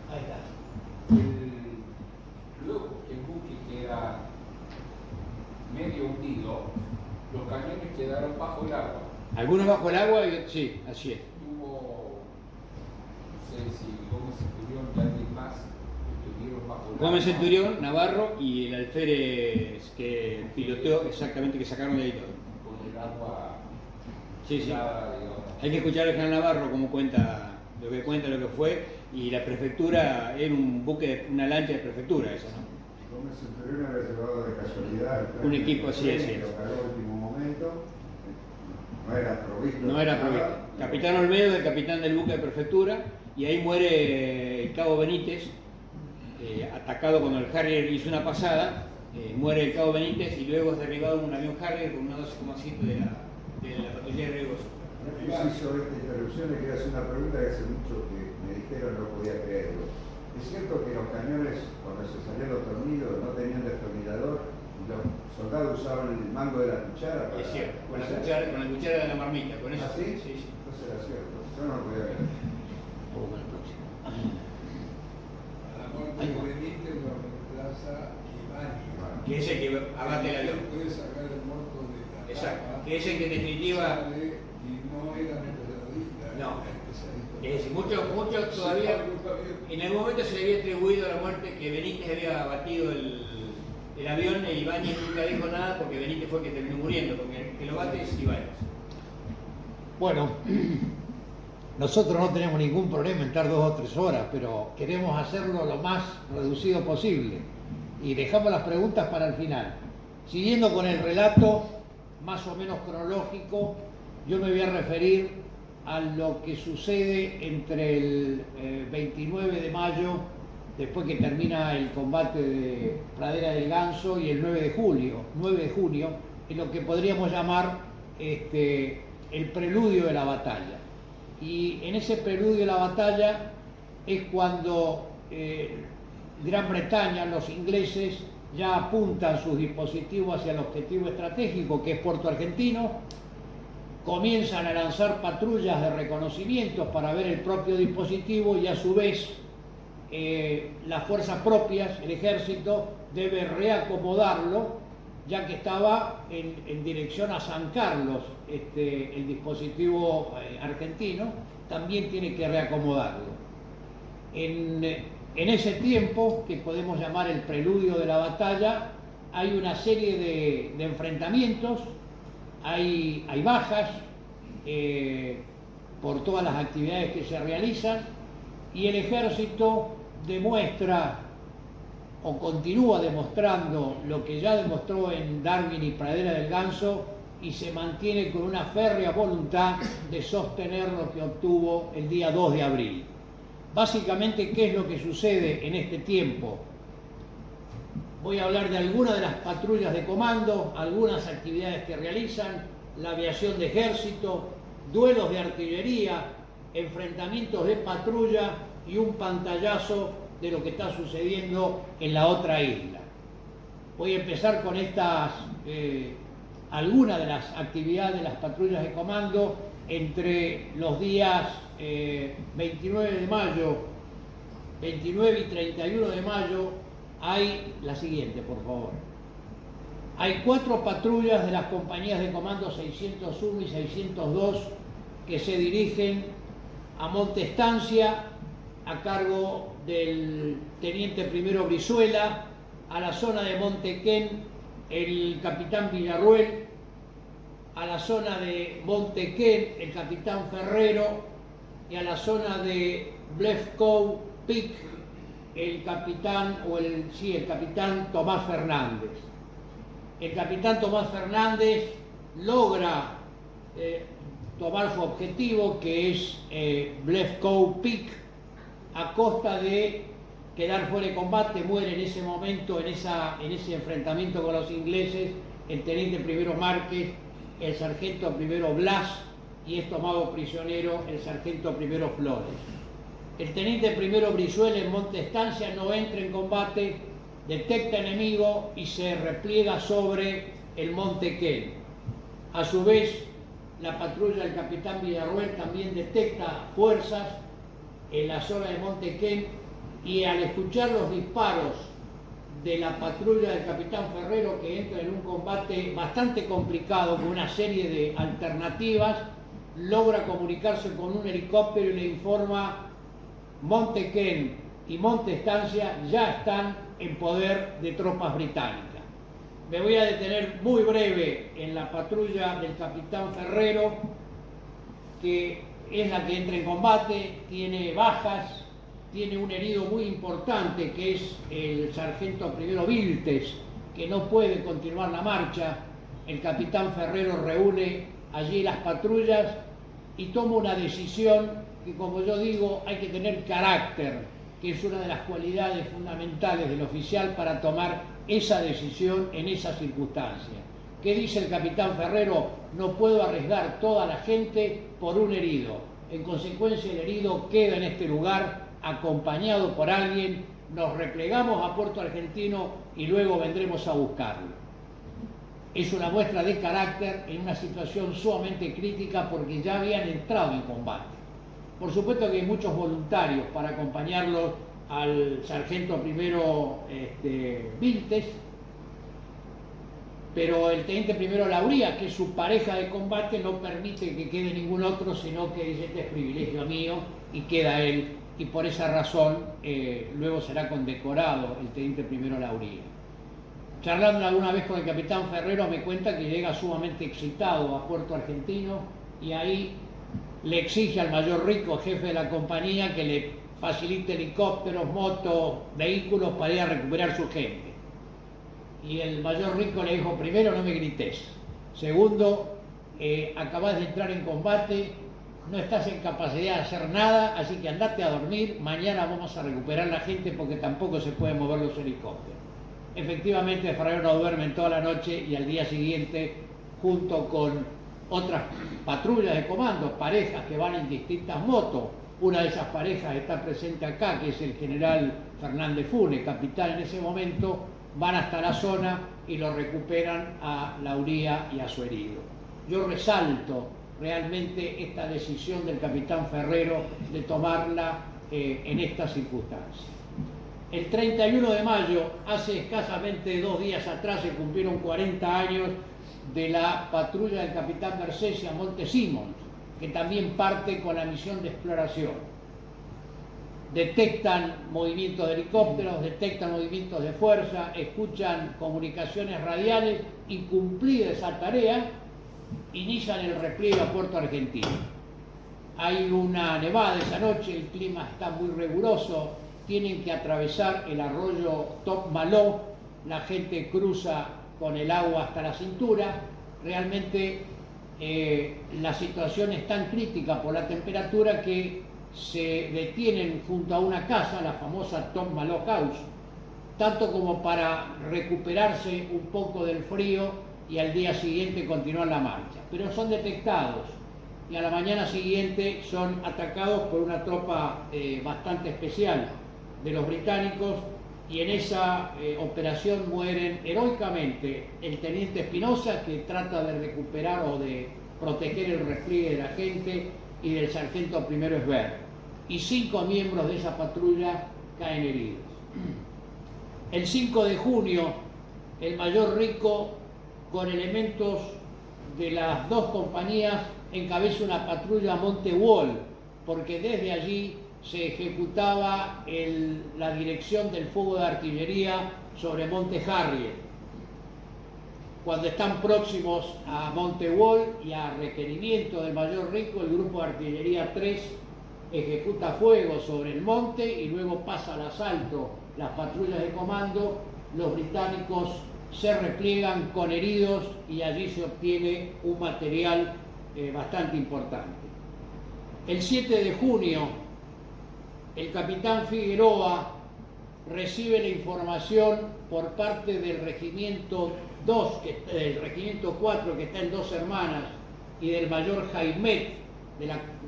Ahí está. El buque queda medio hundido, los cañones quedaron bajo el agua. Algunos bajo el agua, y, sí, así es. Hubo, no sé si Gómez Centurión y alguien más estuvieron bajo el agua. Gómez Centurión, Navarro y el alférez que piloteó exactamente, que sacaron de ahí todo. Con el agua Sí, sí. helada, digamos. Hay que escuchar al general Navarro cómo cuenta, lo que fue, y la prefectura era un buque, una lancha de prefectura esa, ¿no? Gómez Centurión había llevado de casualidad Un equipo, sí, que sí. lo cargó al último momento, no era provisto. No era provisto. Capitán Olmedo, el capitán del buque de prefectura, y ahí muere el cabo Benítez, atacado cuando el Harrier hizo una pasada, muere el cabo Benítez y luego es derribado en un avión Harrier con una 12,7 de la patrulla de riesgos. Hizo esta interrupción, le quería hacer una pregunta que hace mucho que me dijeron, no podía creerlo. ¿Es cierto que los cañones, cuando se salían los tornillos, no tenían destornillador y los soldados usaban el mango de la cuchara? Es cierto, con la cuchara de la marmita, con eso. ¿Ah, sí? Sí, sí. Entonces era cierto, yo no lo podía creer. Vamos con el próximo. A la muerte de Benítez lo reemplaza Ibáñez. Que es el que abate el avión. Puede sacar el muerto de la Exacto. capa, Que es el que en definitiva. sale y no era periodista. No. Era especialista. Es decir, muchos todavía. En algún momento se le había atribuido a la muerte que Benítez había abatido el avión e Ibáñez nunca dijo nada porque Benítez fue el que terminó muriendo, porque el que lo bate es Ibáñez. Bueno, nosotros no tenemos ningún problema en estar 2 o 3 horas, pero queremos hacerlo lo más reducido posible. Y dejamos las preguntas para el final. Siguiendo con el relato más o menos cronológico, yo me voy a referir a lo que sucede entre el 29 de mayo, después que termina el combate de Pradera del Ganso, y el 9 de junio, en lo que podríamos llamar el preludio de la batalla. Y en ese preludio de la batalla es cuando Gran Bretaña, los ingleses, ya apuntan sus dispositivos hacia el objetivo estratégico, que es Puerto Argentino. Comienzan a lanzar patrullas de reconocimientos para ver el propio dispositivo y a su vez las fuerzas propias, el ejército, debe reacomodarlo, ya que estaba en dirección a San Carlos, el dispositivo argentino, también tiene que reacomodarlo. En ese tiempo, que podemos llamar el preludio de la batalla, hay una serie de enfrentamientos, hay bajas por todas las actividades que se realizan, y el ejército demuestra o continúa demostrando lo que ya demostró en Darwin y Pradera del Ganso, y se mantiene con una férrea voluntad de sostener lo que obtuvo el día 2 de abril. Básicamente, ¿qué es lo que sucede en este tiempo? Voy a hablar de algunas de las patrullas de comando, algunas actividades que realizan, la aviación de ejército, duelos de artillería, enfrentamientos de patrulla y un pantallazo de lo que está sucediendo en la otra isla. Voy a empezar con algunas de las actividades de las patrullas de comando entre los días 29 de mayo, 29 y 31 de mayo. Hay la siguiente, por favor. Hay 4 patrullas de las compañías de comando 601 y 602 que se dirigen a Monte Estancia a cargo del teniente primero Brizuela, a la zona de Montequén el capitán Villarruel, a la zona de Montequén el capitán Ferrero y a la zona de Blefcow Peak el capitán Tomás Fernández. El capitán Tomás Fernández logra tomar su objetivo, que es Blefcow Peak, a costa de quedar fuera de combate. Muere en ese momento, en ese enfrentamiento con los ingleses, el teniente primero Márquez, el sargento primero Blas, y es tomado prisionero el sargento primero Flores. El teniente primero Brizuela en Monte Estancia no entra en combate, detecta enemigo y se repliega sobre el Monte Quén. A su vez, la patrulla del capitán Villarruel también detecta fuerzas en la zona de Monte Quén, y al escuchar los disparos de la patrulla del capitán Ferrero, que entra en un combate bastante complicado con una serie de alternativas, logra comunicarse con un helicóptero y le informa: Montequén y Monte Estancia ya están en poder de tropas británicas. Me voy a detener muy breve en la patrulla del capitán Ferrero, que es la que entra en combate, tiene bajas, tiene un herido muy importante que es el sargento primero Viltes, que no puede continuar la marcha. El capitán Ferrero reúne allí las patrullas y toma una decisión que, como yo digo, hay que tener carácter, que es una de las cualidades fundamentales del oficial para tomar esa decisión en esas circunstancias. ¿Qué dice el capitán Ferrero? No puedo arriesgar toda la gente por un herido. En consecuencia, el herido queda en este lugar acompañado por alguien, nos replegamos a Puerto Argentino y luego vendremos a buscarlo. Es una muestra de carácter en una situación sumamente crítica, porque ya habían entrado en combate. Por supuesto que hay muchos voluntarios para acompañarlo al sargento primero Viltes, pero el teniente primero Lauría, que es su pareja de combate, no permite que quede ningún otro, sino que dice: este es privilegio mío, y queda él, y por esa razón luego será condecorado el teniente primero Lauría. Charlando alguna vez con el capitán Ferrero, me cuenta que llega sumamente excitado a Puerto Argentino, y ahí le exige al mayor Rico, jefe de la compañía, que le facilite helicópteros, motos, vehículos para ir a recuperar su gente. Y el mayor Rico le dijo: primero, no me grites; segundo, acabas de entrar en combate, no estás en capacidad de hacer nada, así que andate a dormir, mañana vamos a recuperar la gente, porque tampoco se pueden mover los helicópteros. Efectivamente, Ferrero no duerme en toda la noche, y al día siguiente, junto con otras patrullas de comando, parejas que van en distintas motos, una de esas parejas está presente acá, que es el general Fernández Funes, capitán en ese momento, van hasta la zona y lo recuperan a Lauría y a su herido. Yo resalto realmente esta decisión del capitán Ferrero de tomarla en estas circunstancias. El 31 de mayo, hace escasamente 2 días atrás, se cumplieron 40 años de la patrulla del capitán Garcés a Monte Simons, que también parte con la misión de exploración. Detectan movimientos de helicópteros, detectan movimientos de fuerza, escuchan comunicaciones radiales, y cumplida esa tarea, inician el repliegue a Puerto Argentino. Hay una nevada esa noche, el clima está muy riguroso, tienen que atravesar el arroyo Top Maló, la gente cruza con el agua hasta la cintura. Realmente la situación es tan crítica por la temperatura que se detienen junto a una casa, la famosa Top Maló House, tanto como para recuperarse un poco del frío y al día siguiente continuar la marcha. Pero son detectados y a la mañana siguiente son atacados por una tropa bastante especial de los británicos, y en esa operación mueren heroicamente el teniente Espinosa, que trata de recuperar o de proteger el repliegue de la gente, y del sargento primero Esber, y 5 miembros de esa patrulla caen heridos. El 5 de junio, el mayor Rico con elementos de las dos compañías, encabeza una patrulla a Monte Wall, porque desde allí se ejecutaba la dirección del fuego de artillería sobre Monte Harriet. Cuando están próximos a Monte Wall y a requerimiento del mayor Rico, el grupo de artillería 3 ejecuta fuego sobre el monte y luego pasa al asalto las patrullas de comando. Los británicos se repliegan con heridos y allí se obtiene un material bastante importante. El 7 de junio, el capitán Figueroa recibe la información por parte del regimiento 4, que está en Dos Hermanas, y del mayor Jaimet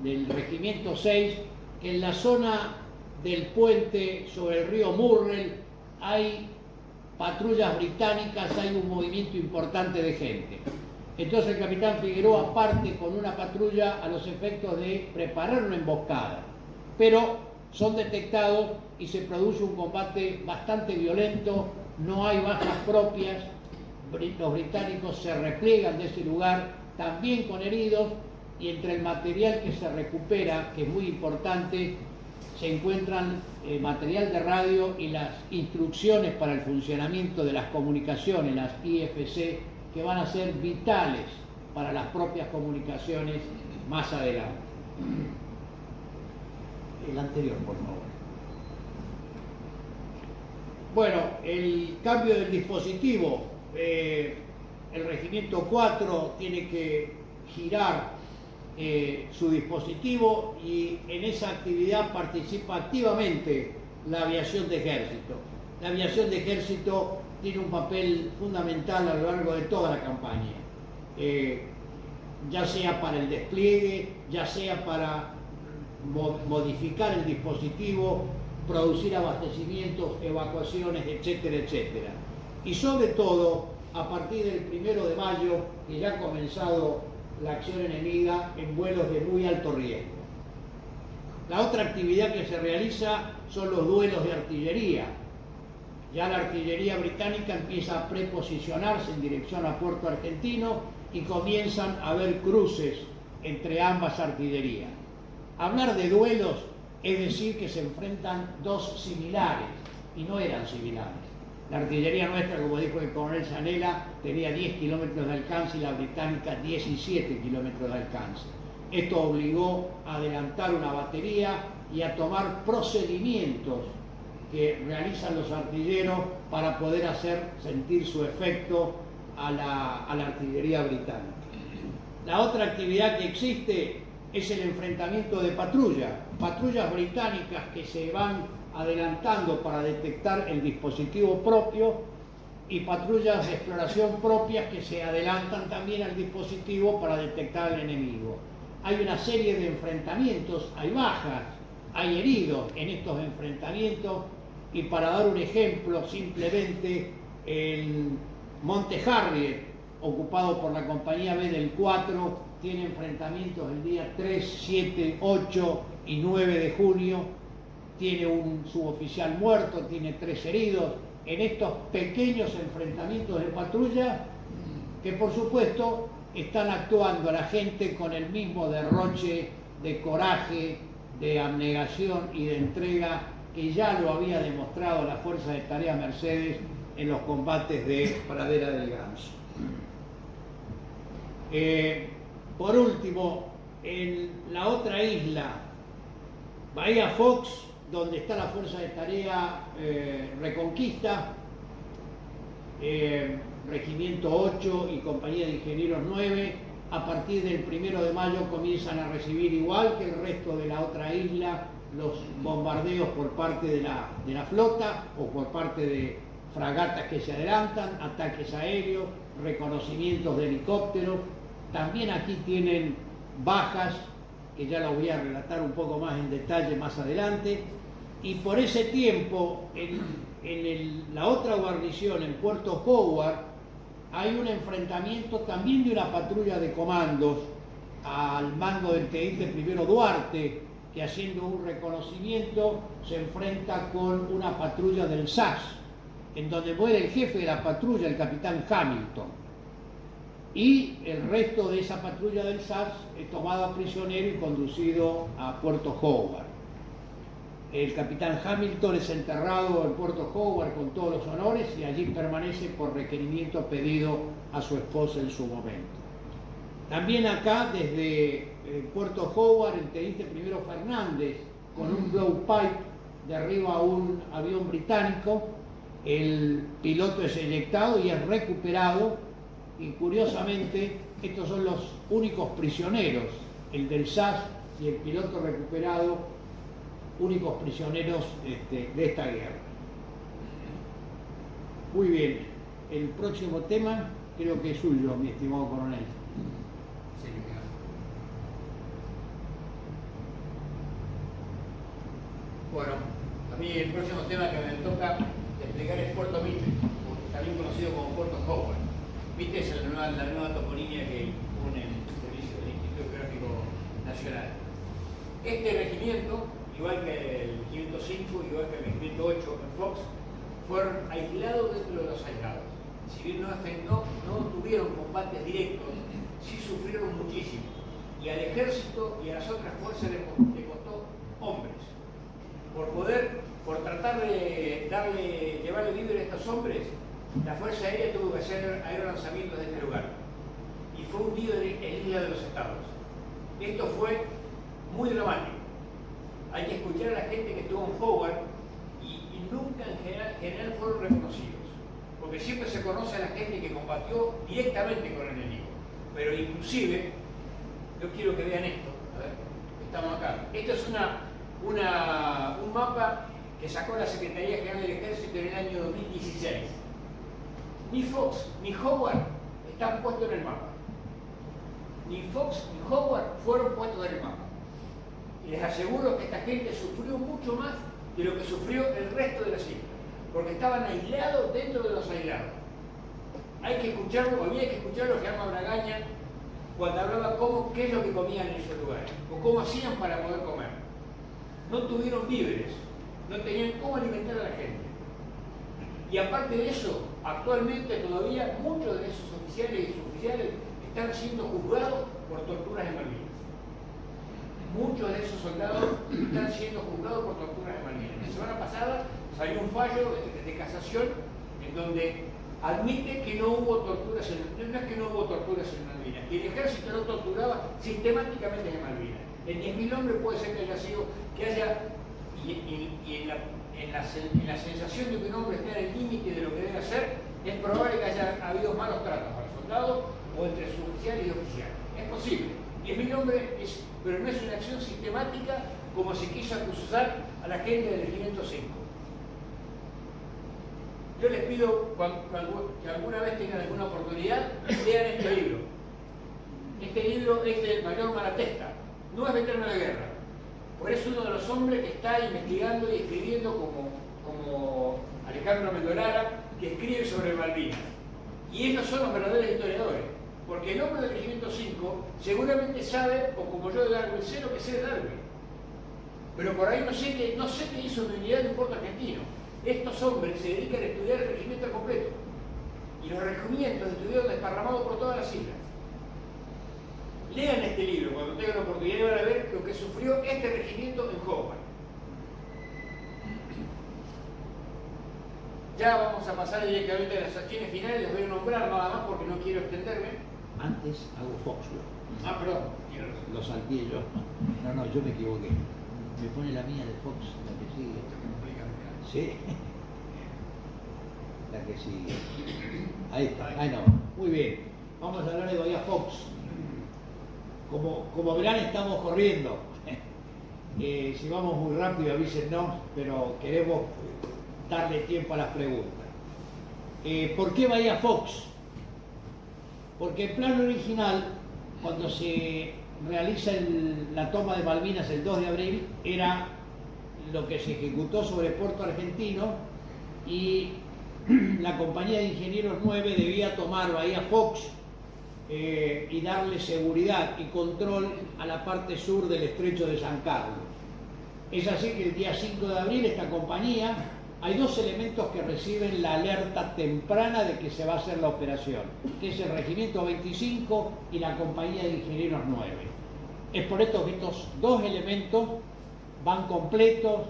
del regimiento 6, que en la zona del puente sobre el río Murrell hay patrullas británicas, hay un movimiento importante de gente. Entonces el capitán Figueroa parte con una patrulla a los efectos de preparar una emboscada, pero son detectados y se produce un combate bastante violento, no hay bajas propias, los británicos se repliegan de ese lugar también con heridos, y entre el material que se recupera, que es muy importante, se encuentran material de radio y las instrucciones para el funcionamiento de las comunicaciones, las IFC, que van a ser vitales para las propias comunicaciones más adelante. El anterior, por favor. Bueno, el cambio del dispositivo. El regimiento 4 tiene que girar su dispositivo, y en esa actividad participa activamente la aviación de ejército. La aviación de ejército tiene un papel fundamental a lo largo de toda la campaña, ya sea para el despliegue, ya sea para modificar el dispositivo, producir abastecimientos, evacuaciones, etcétera, etcétera. Y sobre todo, a partir del 1 de mayo, que ya ha comenzado la acción enemiga en vuelos de muy alto riesgo. La otra actividad que se realiza son los duelos de artillería. Ya la artillería británica empieza a preposicionarse en dirección a Puerto Argentino y comienzan a haber cruces entre ambas artillerías. Hablar de duelos es decir que se enfrentan dos similares, y no eran similares. La artillería nuestra, como dijo el coronel Zanella, tenía 10 kilómetros de alcance y la británica 17 kilómetros de alcance. Esto obligó a adelantar una batería y a tomar procedimientos que realizan los artilleros para poder hacer sentir su efecto a la artillería británica. La otra actividad que existe es el enfrentamiento de patrullas británicas que se van adelantando para detectar el dispositivo propio, y patrullas de exploración propias que se adelantan también al dispositivo para detectar al enemigo. Hay una serie de enfrentamientos, hay bajas, hay heridos en estos enfrentamientos, y para dar un ejemplo, simplemente el Monte Harriet, ocupado por la compañía B del 4, tiene enfrentamientos el día 3, 7, 8 y 9 de junio, tiene un suboficial muerto, tiene 3 heridos, en estos pequeños enfrentamientos de patrulla, que por supuesto están actuando a la gente con el mismo derroche de coraje, de abnegación y de entrega que ya lo había demostrado la Fuerza de Tarea Mercedes en los combates de Pradera del Ganso. Por último, en la otra isla, Bahía Fox, donde está la Fuerza de Tarea Reconquista, Regimiento 8 y Compañía de Ingenieros 9, a partir del 1 de mayo comienzan a recibir, igual que el resto de la otra isla, los bombardeos por parte de la flota o por parte de fragatas que se adelantan, ataques aéreos, reconocimientos de helicópteros. También aquí tienen bajas, que ya las voy a relatar un poco más en detalle más adelante. Y por ese tiempo, en la otra guarnición, en Puerto Howard, hay un enfrentamiento también de una patrulla de comandos al mando del teniente primero Duarte, que haciendo un reconocimiento se enfrenta con una patrulla del SAS, en donde muere el jefe de la patrulla, el capitán Hamilton. y el resto de esa patrulla del SAS es tomado prisionero y conducido a Puerto Howard. El capitán Hamilton es enterrado en Puerto Howard con todos los honores y allí permanece por requerimiento pedido a su esposa en su momento. También acá, desde Puerto Howard, el teniente primero Fernández, con un blowpipe, derriba un avión británico, el piloto es eyectado y es recuperado, y curiosamente estos son los únicos prisioneros, el del SAS y el piloto recuperado, únicos prisioneros de esta guerra. Muy bien, el próximo tema creo que es suyo, mi estimado coronel. Sí, bueno, a mí el próximo tema que me toca explicar es Puerto Mitre, también conocido como Puerto Howard. Mitre es la nueva toponimia que une el servicio del Instituto Geográfico Nacional. Este regimiento, igual que el 505, igual que el 508 en Fox, fueron aislados dentro de los aislados. Si bien no tuvieron combates directos, sí sufrieron muchísimo. Y al ejército y a las otras fuerzas le costó hombres. Por tratar de llevarle libre a estos hombres, la Fuerza Aérea tuvo que hacer aerolanzamientos de este lugar. Y fue hundido en Isla de los Estados. Esto fue muy dramático. Hay que escuchar a la gente que estuvo en Howard y nunca en general fueron reconocidos. Porque siempre se conoce a la gente que combatió directamente con el enemigo. Pero inclusive, yo quiero que vean esto. A ver, estamos acá. Esto es un mapa que sacó la Secretaría General del Ejército en el año 2016. Ni Fox ni Howard están puestos en el mapa. Ni Fox ni Howard fueron puestos en el mapa. Y les aseguro que esta gente sufrió mucho más de lo que sufrió el resto de las islas, porque estaban aislados dentro de los aislados. Hay que escucharlo, había que escuchar lo que llama Bragaña cuando hablaba qué es lo que comían en esos lugares, o cómo hacían para poder comer. No tuvieron víveres, no tenían cómo alimentar a la gente. Y aparte de eso, actualmente todavía muchos de esos oficiales y suboficiales están siendo juzgados por torturas en Malvinas. Muchos de esos soldados están siendo juzgados por torturas en Malvinas. La semana pasada salió un fallo de casación en donde admite que no hubo torturas no es que no hubo torturas en Malvinas, que el ejército no torturaba sistemáticamente en Malvinas. En 10.000 hombres puede ser que haya sido, y en la sensación de que un hombre esté en el límite de lo que debe hacer, es probable que haya habido malos tratos para soldados o entre suboficiales y oficiales. Es posible. 10.000 hombres, pero no es una acción sistemática como se quiso acusar a la gente del Regimiento 5. Yo les pido que alguna vez tengan alguna oportunidad, lean este libro. Este libro es del mayor Malatesta, no es veterano de la guerra, pero es uno de los hombres que está investigando y escribiendo como Alejandro Mendolara, que escribe sobre Malvinas. Y ellos son los verdaderos historiadores, porque el hombre del Regimiento 5 seguramente sabe, o como yo de Darwin, sé lo que sé de Darwin. Pero por ahí no sé qué hizo mi unidad de Puerto Argentino. Estos hombres se dedican a estudiar el regimiento completo. Y los regimientos estuvieron desparramados por todas las islas. Lean este libro cuando tengan la oportunidad y van a ver lo que sufrió este regimiento en Howard. Ya vamos a pasar directamente a las acciones finales, les voy a nombrar nada más porque no quiero extenderme. Antes hago Fox. Ah, perdón. Tiene razón. Lo salté yo. No, yo me equivoqué. Me pone la mía de Fox, la que sigue. Sí. La que sigue. Ahí está. Ahí no. Muy bien. Vamos a hablar de Bahía Fox. Como verán, estamos corriendo. Si vamos muy rápido, avísennos, pero queremos darle tiempo a las preguntas. ¿Por qué Bahía Fox? Porque el plan original, cuando se realiza la toma de Malvinas el 2 de abril, era lo que se ejecutó sobre Puerto Argentino y la compañía de ingenieros 9 debía tomar Bahía Fox y darle seguridad y control a la parte sur del estrecho de San Carlos. Es así que el día 5 de abril esta compañía hay dos elementos que reciben la alerta temprana de que se va a hacer la operación, que es el Regimiento 25 y la Compañía de Ingenieros 9. Es por esto que estos dos elementos van completos,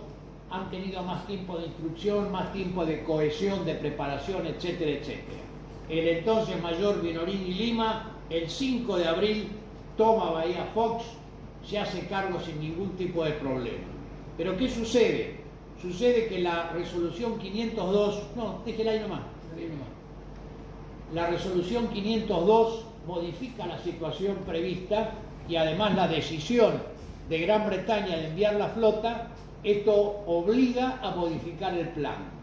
han tenido más tiempo de instrucción, más tiempo de cohesión, de preparación, etcétera, etcétera. El entonces mayor Vinorini Lima, el 5 de abril, toma Bahía Fox, se hace cargo sin ningún tipo de problema. Pero ¿qué sucede? Sucede que la resolución 502, no, déjela ahí nomás. La resolución 502 modifica la situación prevista y además la decisión de Gran Bretaña de enviar la flota, esto obliga a modificar el plan.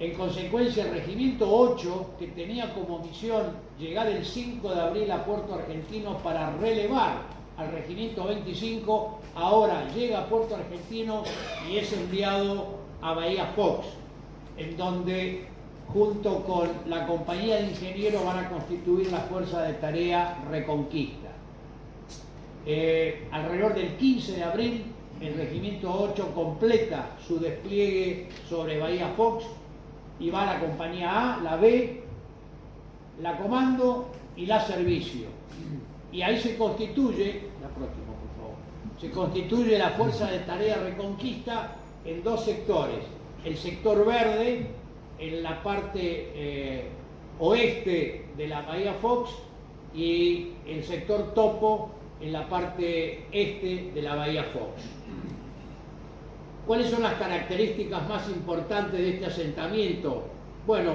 En consecuencia, el Regimiento 8, que tenía como misión llegar el 5 de abril a Puerto Argentino para relevar al Regimiento 25, ahora llega a Puerto Argentino y es enviado a Bahía Fox, en donde junto con la Compañía de Ingenieros van a constituir la Fuerza de Tarea Reconquista. Alrededor del 15 de abril, el Regimiento 8 completa su despliegue sobre Bahía Fox y va la Compañía A, la B, la Comando y la Servicio. Y ahí se constituye, la próxima por favor, se constituye la Fuerza de Tarea Reconquista en dos sectores. El sector verde, en la parte oeste de la Bahía Fox, y el sector topo en la parte este de la Bahía Fox. ¿Cuáles son las características más importantes de este asentamiento? Bueno,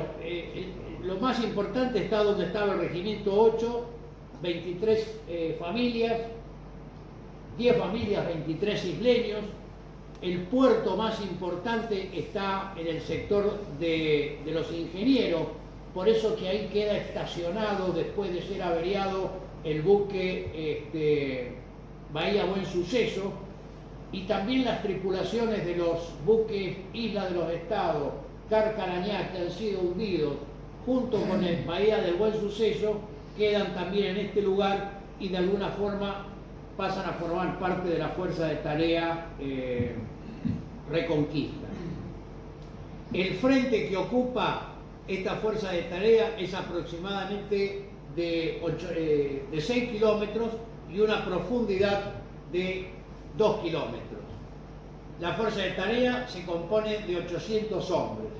lo más importante está donde estaba el Regimiento 8, 23 familias, 10 familias, 23 isleños. El puerto más importante está en el sector de los ingenieros, por eso que ahí queda estacionado, después de ser averiado, el buque Bahía Buen Suceso, y también las tripulaciones de los buques Isla de los Estados, Carcarañá, que han sido hundidos, junto con el Bahía del Buen Suceso, quedan también en este lugar y de alguna forma pasan a formar parte de la Fuerza de Tarea Reconquista. El frente que ocupa esta Fuerza de Tarea es aproximadamente de 6 kilómetros y una profundidad de 2 kilómetros. La Fuerza de Tarea se compone de 800 hombres.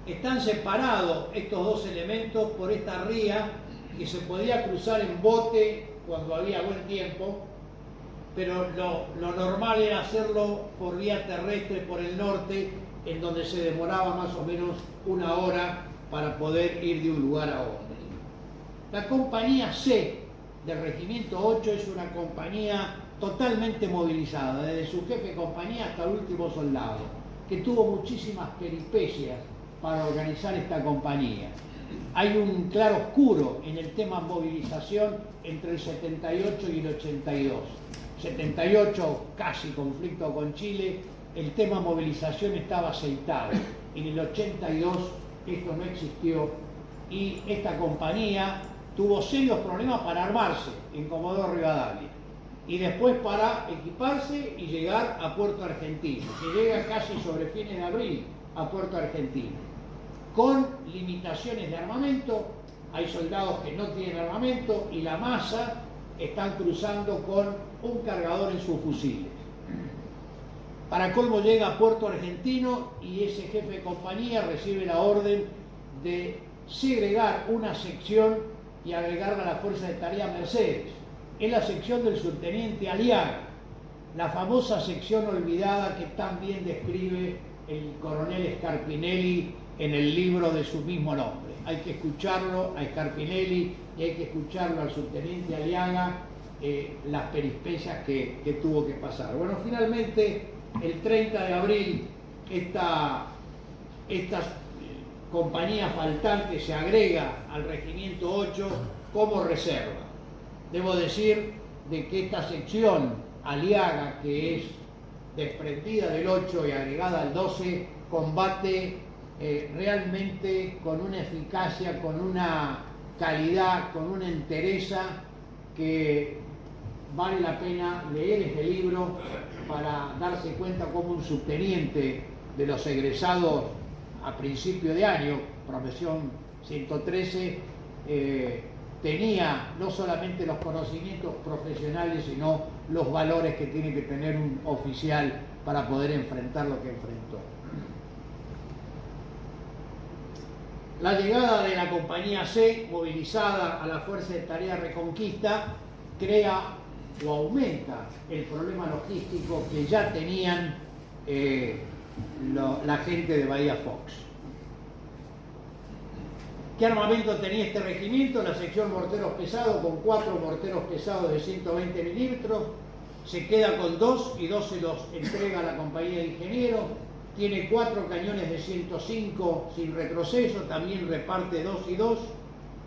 Están separados estos dos elementos por esta ría que se podía cruzar en bote cuando había buen tiempo, pero lo normal era hacerlo por vía terrestre por el norte, en donde se demoraba más o menos una hora para poder ir de un lugar a otro. La compañía C del Regimiento 8 es una compañía totalmente movilizada, desde su jefe de compañía hasta el último soldado, que tuvo muchísimas peripecias para organizar esta compañía. Hay un claro oscuro en el tema movilización entre el 78 y el 82. 78, casi conflicto con Chile, el tema movilización estaba aceitado. En el 82 esto no existió y esta compañía tuvo serios problemas para armarse en Comodoro Rivadavia y después para equiparse y llegar a Puerto Argentino, que llega casi sobre fines de abril a Puerto Argentino, con limitaciones de armamento. Hay soldados que no tienen armamento y la masa están cruzando con un cargador en sus fusiles. Para colmo llega a Puerto Argentino y ese jefe de compañía recibe la orden de segregar una sección y agregarla a la Fuerza de Tarea Mercedes. Es la sección del subteniente Aliaga, la famosa sección olvidada que tan bien describe el coronel Scarpinelli en el libro de su mismo nombre. Hay que escucharlo a Scarpinelli y hay que escucharlo al subteniente Aliaga, las peripecias que tuvo que pasar. Bueno, finalmente, el 30 de abril, esta compañía faltante se agrega al Regimiento 8 como reserva. Debo decir de que esta sección Aliaga, que es desprendida del 8 y agregada al 12, combate realmente con una eficacia, con una calidad, con una entereza que vale la pena leer este libro para darse cuenta cómo un subteniente de los egresados a principio de año, profesión 113, tenía no solamente los conocimientos profesionales, sino los valores que tiene que tener un oficial para poder enfrentar lo que enfrentó. La llegada de la compañía C, movilizada a la Fuerza de Tarea Reconquista, crea o aumenta el problema logístico que ya tenían la gente de Bahía Fox. ¿Qué armamento tenía este regimiento? La sección morteros pesados, con 4 morteros pesados de 120 milímetros, se queda con 2 y 2 se los entrega a la compañía de ingenieros. Tiene 4 cañones de 105 sin retroceso, también reparte 2 y 2.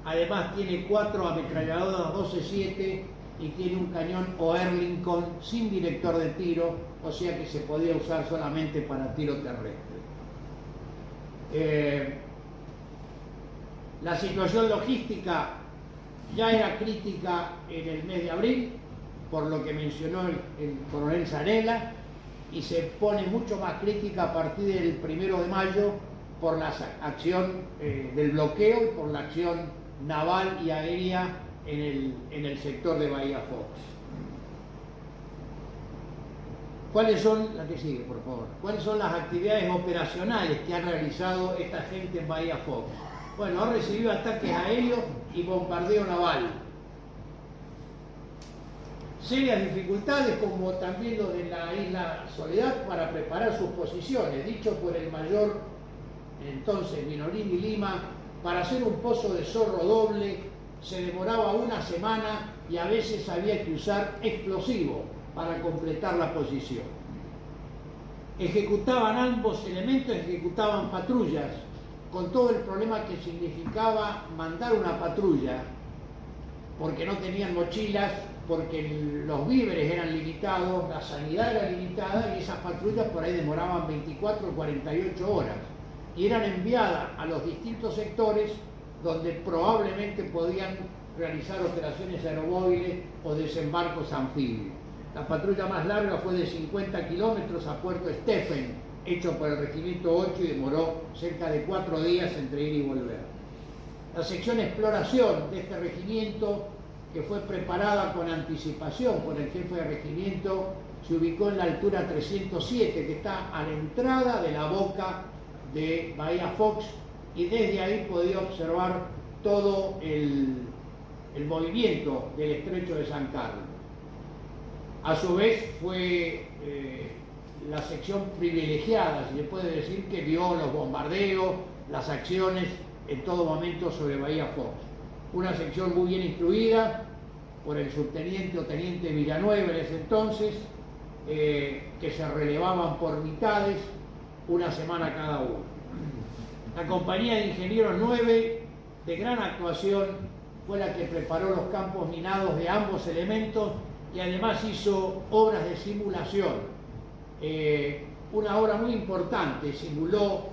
Además tiene 4 ametralladoras 12-7 y tiene un cañón Oerlikon sin director de tiro, o sea que se podía usar solamente para tiro terrestre. La situación logística ya era crítica en el mes de abril, por lo que mencionó el coronel Zanella, y se pone mucho más crítica a partir del 1 de mayo por la acción del bloqueo y por la acción naval y aérea en el sector de Bahía Fox. ¿Cuáles son, la que sigue, por favor? ¿Cuáles son las actividades operacionales que ha realizado esta gente en Bahía Fox? Bueno, ha recibido ataques aéreos y bombardeo naval. Serias dificultades, como también lo de la isla Soledad, para preparar sus posiciones. Dicho por el mayor, entonces, Minorini Lima, para hacer un pozo de zorro doble se demoraba una semana y a veces había que usar explosivo para completar la posición. Ejecutaban ambos elementos, ejecutaban patrullas, con todo el problema que significaba mandar una patrulla, porque no tenían mochilas, porque los víveres eran limitados, la sanidad era limitada y esas patrullas por ahí demoraban 24 o 48 horas y eran enviadas a los distintos sectores donde probablemente podían realizar operaciones aeromóviles o desembarcos anfibios. La patrulla más larga fue de 50 kilómetros a Puerto Stephen, hecho por el Regimiento 8 y demoró cerca de 4 días entre ir y volver. La sección exploración de este regimiento, que fue preparada con anticipación por el jefe de regimiento, se ubicó en la altura 307, que está a la entrada de la boca de Bahía Fox, y desde ahí podía observar todo el movimiento del estrecho de San Carlos. A su vez fue la sección privilegiada, se le puede decir, que vio los bombardeos, las acciones en todo momento sobre Bahía Fox. Una sección muy bien instruida por el subteniente o teniente Villanueva en ese entonces, que se relevaban por mitades, una semana cada uno. La compañía de ingenieros 9, de gran actuación, fue la que preparó los campos minados de ambos elementos y además hizo obras de simulación. Una obra muy importante, simuló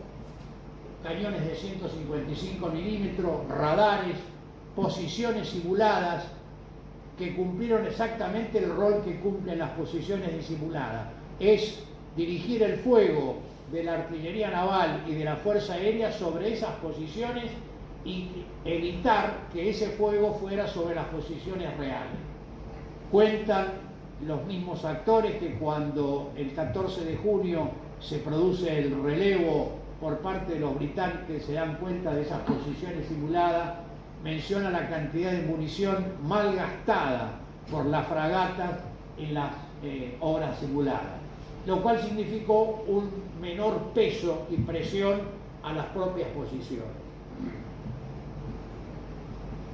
cañones de 155 milímetros, radares, posiciones simuladas que cumplieron exactamente el rol que cumplen las posiciones de simulada. Es dirigir el fuego de la artillería naval y de la Fuerza Aérea sobre esas posiciones y evitar que ese fuego fuera sobre las posiciones reales. Cuentan los mismos actores que cuando el 14 de junio se produce el relevo por parte de los británicos, se dan cuenta de esas posiciones simuladas, menciona la cantidad de munición mal gastada por las fragatas en las obras simuladas, lo cual significó un menor peso y presión a las propias posiciones.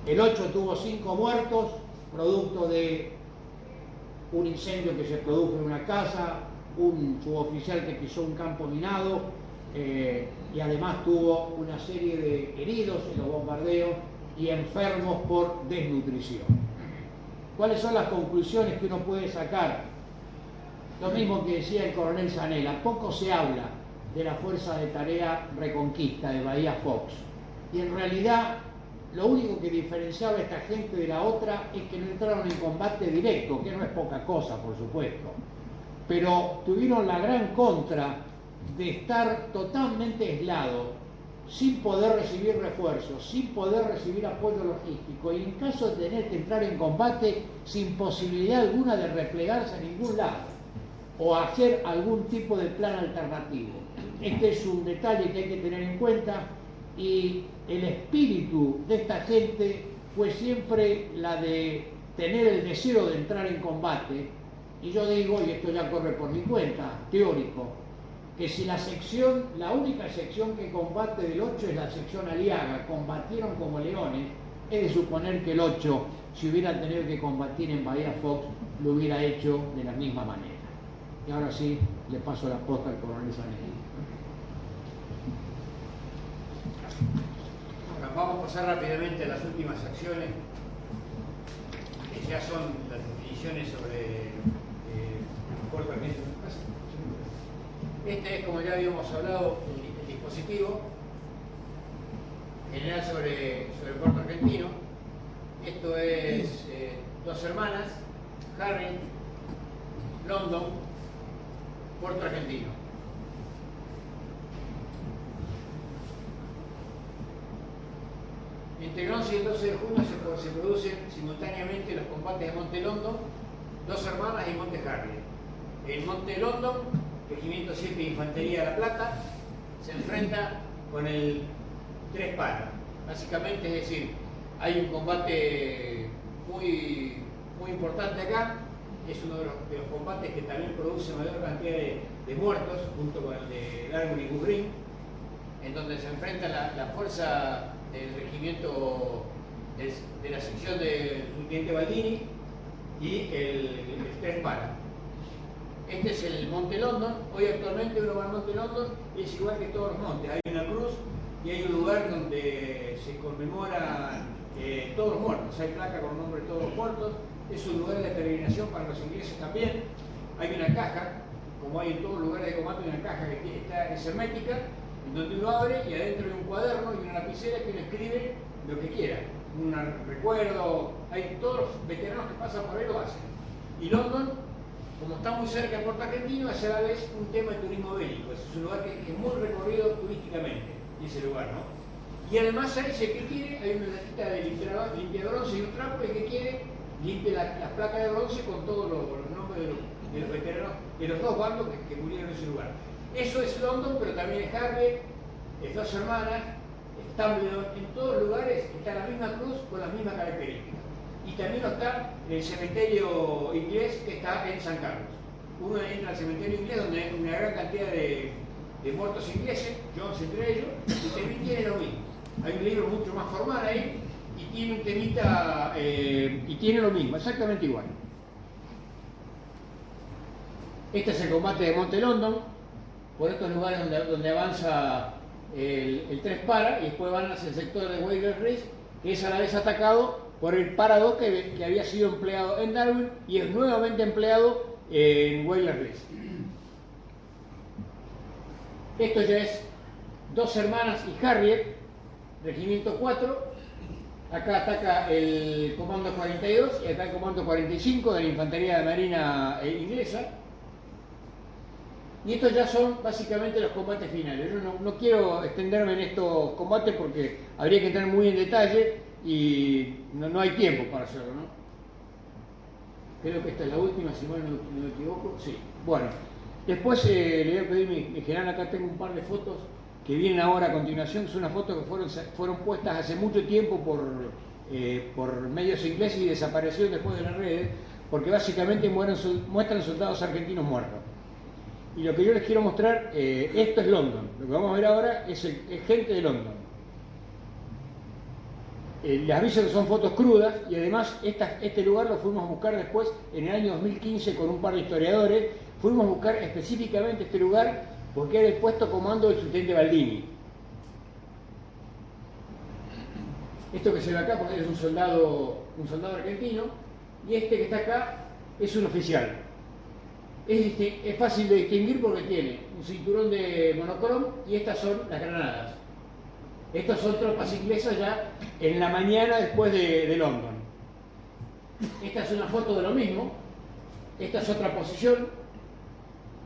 El 8 tuvo 5 muertos, producto de un incendio que se produjo en una casa, un suboficial que pisó un campo minado, y además tuvo una serie de heridos en los bombardeos y enfermos por desnutrición. ¿Cuáles son las conclusiones que uno puede sacar? Lo mismo que decía el coronel Zanella, poco se habla de la Fuerza de Tarea Reconquista de Bahía Fox, y en realidad lo único que diferenciaba a esta gente de la otra es que no entraron en combate directo, que no es poca cosa, por supuesto, pero tuvieron la gran contra de estar totalmente aislados sin poder recibir refuerzos, sin poder recibir apoyo logístico y en caso de tener que entrar en combate sin posibilidad alguna de replegarse a ningún lado o hacer algún tipo de plan alternativo. Este es un detalle que hay que tener en cuenta y el espíritu de esta gente fue siempre la de tener el deseo de entrar en combate. Y yo digo, y esto ya corre por mi cuenta, teórico, que si la única sección que combate del 8 es la sección aliada, combatieron como leones, es de suponer que el 8, si hubiera tenido que combatir en Bahía Fox, lo hubiera hecho de la misma manera. Y ahora sí, le paso la posta al coronel Zanetti. Bueno, vamos a pasar rápidamente a las últimas acciones, que ya son las definiciones sobre Puerto Argentino. Este es, como ya habíamos hablado, el dispositivo general sobre Puerto Argentino. Esto es Dos Hermanas, Harriet, London, Puerto Argentino. Entre el 11 y el 12 de junio se producen simultáneamente los combates de Monte London, Dos Hermanas y Monte Harriet. En Monte London, Regimiento 7 de Infantería de La Plata se enfrenta con el 3 Para. Básicamente, es decir, hay un combate muy importante acá. Es uno de los combates que también produce mayor cantidad de muertos, junto con el de Largo y Gubrín, en donde se enfrenta la fuerza del regimiento de la sección del subteniente Baldini y el 3 Para. Este es el Monte London. Hoy actualmente uno va al Monte London y es igual que todos los montes. Hay una cruz y hay un lugar donde se conmemoran todos los muertos. Hay placa con el nombre de todos los muertos. Es un lugar de peregrinación para los ingleses también. Hay una caja, como hay en todos los lugares de combate, una caja que es hermética, en donde uno abre y adentro hay un cuaderno y una lapicera que uno escribe lo que quiera. Un recuerdo. Hay todos los veteranos que pasan por ahí lo hacen. Y London, como está muy cerca de Puerto Argentino, es a la vez un tema de turismo bélico. Es un lugar que es muy recorrido turísticamente, ese lugar, ¿no? Y además ahí, si el que quiere, hay una latita de limpia bronce y un trapo, y el que quiere, limpia las placas de bronce con todos los nombres de los veteranos de los dos bandos que murieron en ese lugar. Eso es London, pero también es Harriet, es Dos Hermanas, es Tumbledon. En todos los lugares está la misma cruz con las mismas características. Y también está el cementerio inglés que está en San Carlos. Uno entra al cementerio inglés donde hay una gran cantidad de muertos ingleses, Jones entre ellos, y también tiene lo mismo. Hay un libro mucho más formal ahí y tiene un temita y tiene lo mismo, exactamente igual. Este es el combate de Monte London, por estos lugares donde avanza el 3 Para y después van hacia el sector de Weyler Ridge, que es a la vez atacado por el Para 2 que había sido empleado en Darwin y es nuevamente empleado en Weyler Ridge. Esto ya es Dos Hermanas y Harriet, Regimiento 4. Acá ataca el Comando 42 y acá el Comando 45 de la Infantería de Marina inglesa. Y estos ya son básicamente los combates finales. Yo no quiero extenderme en estos combates porque habría que entrar muy en detalle y no hay tiempo para hacerlo, ¿no? Creo que esta es la última, si mal no me equivoco. Sí. Bueno, después le voy a pedir mi general, acá tengo un par de fotos que vienen ahora a continuación. Son unas fotos que fueron puestas hace mucho tiempo por medios ingleses y desaparecieron después de las redes, porque básicamente muestran soldados argentinos muertos. Y lo que yo les quiero mostrar, esto es London. Lo que vamos a ver ahora es gente de London. Les aviso que son fotos crudas y además este lugar lo fuimos a buscar después en el año 2015 con un par de historiadores. Fuimos a buscar específicamente este lugar porque era el puesto comando del subteniente Baldini. Esto que se ve acá pues, es un soldado argentino y este que está acá es un oficial. Es fácil de distinguir porque tiene un cinturón de monocrom y estas son las granadas. Estas son tropas inglesas ya en la mañana después de London. Esta es una foto de lo mismo. Esta es otra posición.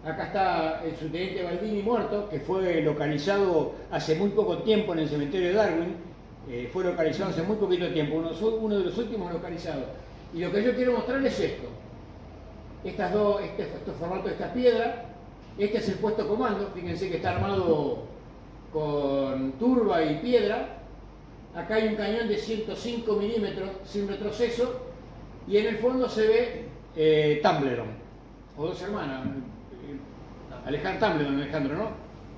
Acá está el subteniente Baldini muerto, que fue localizado hace muy poco tiempo en el cementerio de Darwin. Fue localizado hace muy poquito tiempo, uno de los últimos localizados. Y lo que yo quiero mostrar es esto. Estos formatos de esta piedra. Este es el puesto comando. Fíjense que está armado con turba y piedra. Acá hay un cañón de 105 milímetros sin retroceso. Y en el fondo se ve Tumbledon, o dos hermanas. Tumbledon, Alejandro, ¿no?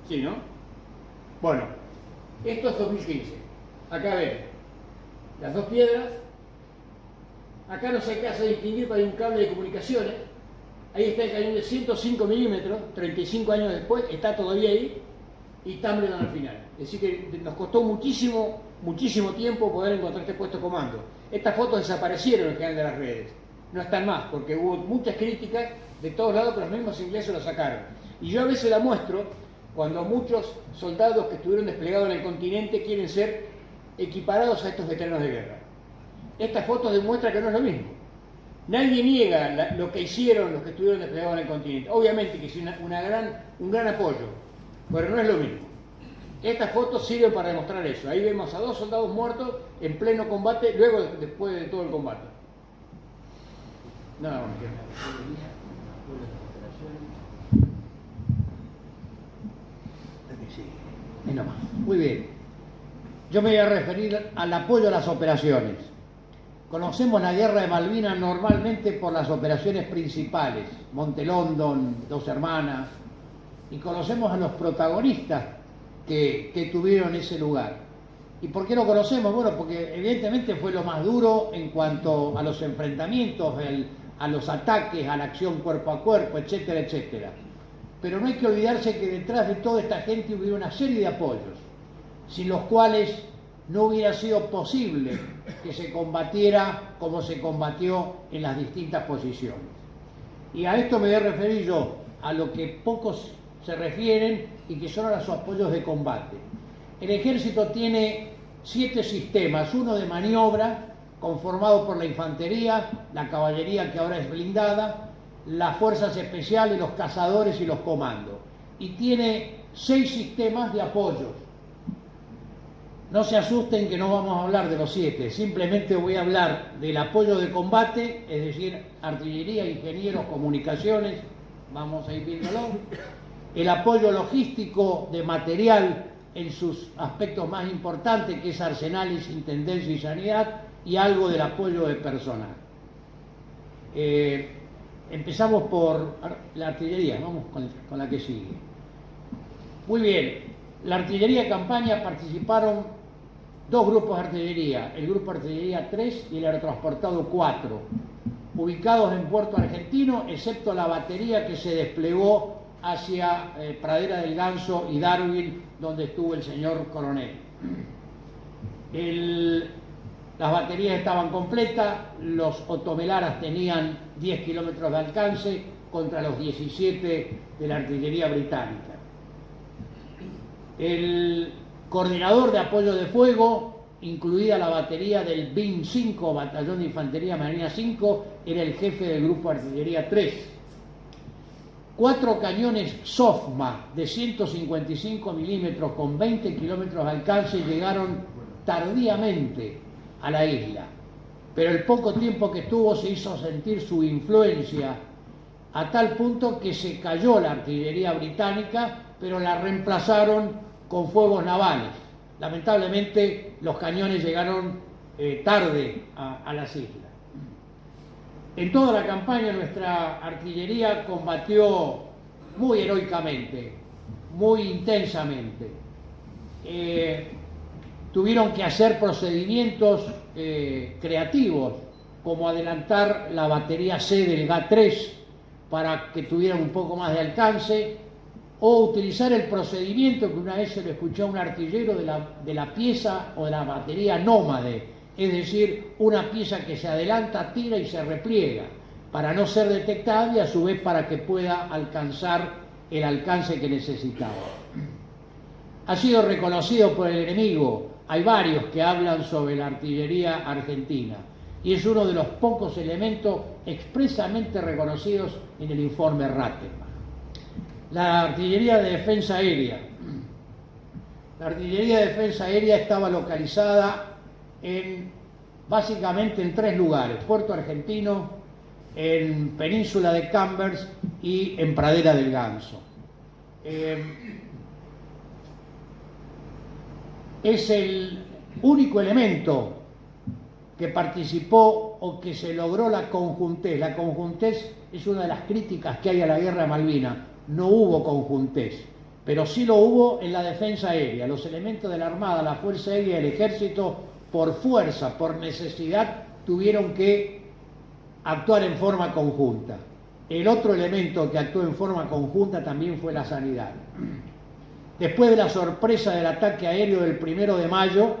Sí, ¿no? Bueno, esto es 2015. Acá ven las dos piedras. Acá no se alcanza a distinguir, pero hay un cable de comunicaciones. Ahí está el cañón de 105 milímetros, 35 años después, está todavía ahí. Y Tumbledon al final. Es decir, que nos costó muchísimo tiempo poder encontrar este puesto comando. Estas fotos desaparecieron en general de las redes. No están más, porque hubo muchas críticas de todos lados, pero los mismos ingleses lo sacaron. Y yo a veces la muestro cuando muchos soldados que estuvieron desplegados en el continente quieren ser equiparados a estos veteranos de guerra. Estas fotos demuestran que no es lo mismo. Nadie niega lo que hicieron los que estuvieron desplegados en el continente. Obviamente que es un gran apoyo, pero no es lo mismo. Estas fotos sirven para demostrar eso. Ahí vemos a 2 soldados muertos en pleno combate, después de todo el combate. Nada más. Muy bien. Yo me voy a referir al apoyo a las operaciones. Conocemos la guerra de Malvinas normalmente por las operaciones principales, Monte London, Dos Hermanas, y conocemos a los protagonistas que tuvieron ese lugar. ¿Y por qué lo conocemos? Bueno, porque evidentemente fue lo más duro en cuanto a los enfrentamientos, a los ataques, a la acción cuerpo a cuerpo, etcétera, etcétera. Pero no hay que olvidarse que detrás de toda esta gente hubo una serie de apoyos, sin los cuales no hubiera sido posible que se combatiera como se combatió en las distintas posiciones. Y a esto me voy a referir yo, a lo que pocos se refieren y que son a los apoyos de combate. El ejército tiene 7 sistemas, uno de maniobra, conformado por la infantería, la caballería que ahora es blindada, las fuerzas especiales, los cazadores y los comandos. Y tiene 6 sistemas de apoyo. No se asusten que no vamos a hablar de los 7, simplemente voy a hablar del apoyo de combate, es decir, artillería, ingenieros, comunicaciones, vamos a ir viéndolo. El apoyo logístico de material en sus aspectos más importantes, que es arsenales, intendencia y sanidad, y algo del apoyo de personal. Empezamos por la artillería, vamos con la que sigue. Muy bien, la artillería de campaña participaron 2 grupos de artillería, el grupo de artillería 3 y el aerotransportado 4, ubicados en Puerto Argentino, excepto la batería que se desplegó hacia Pradera del Ganso y Darwin, donde estuvo el señor coronel. Las baterías estaban completas, los otomelaras tenían 10 kilómetros de alcance contra los 17 de la artillería británica. El coordinador de apoyo de fuego, incluida la batería del BIN 5, Batallón de Infantería Marina 5, era el jefe del grupo de artillería 3. 4 cañones SOFMA de 155 milímetros con 20 kilómetros de alcance llegaron tardíamente a la isla, pero el poco tiempo que estuvo se hizo sentir su influencia a tal punto que se cayó la artillería británica, pero la reemplazaron con fuegos navales. Lamentablemente los cañones llegaron tarde a las islas. En toda la campaña nuestra artillería combatió muy heroicamente, muy intensamente. Tuvieron que hacer procedimientos creativos, como adelantar la batería C del GA-3 para que tuvieran un poco más de alcance, o utilizar el procedimiento que una vez se lo escuchó a un artillero de la pieza o de la batería nómade, es decir, una pieza que se adelanta, tira y se repliega, para no ser detectada y a su vez para que pueda alcanzar el alcance que necesitaba. Ha sido reconocido por el enemigo. Hay varios que hablan sobre la artillería argentina y es uno de los pocos elementos expresamente reconocidos en el informe Rattenbach. La artillería de defensa aérea. La artillería de defensa aérea estaba localizada básicamente en 3 lugares: Puerto Argentino, en Península de Cambers y en Pradera del Ganso. Es el único elemento que participó o que se logró la conjuntez. La conjuntez es una de las críticas que hay a la guerra de Malvinas. No hubo conjuntez, pero sí lo hubo en la defensa aérea. Los elementos de la Armada, la Fuerza Aérea y el Ejército, por fuerza, por necesidad, tuvieron que actuar en forma conjunta. El otro elemento que actuó en forma conjunta también fue la sanidad. Después de la sorpresa del ataque aéreo del 1 de mayo,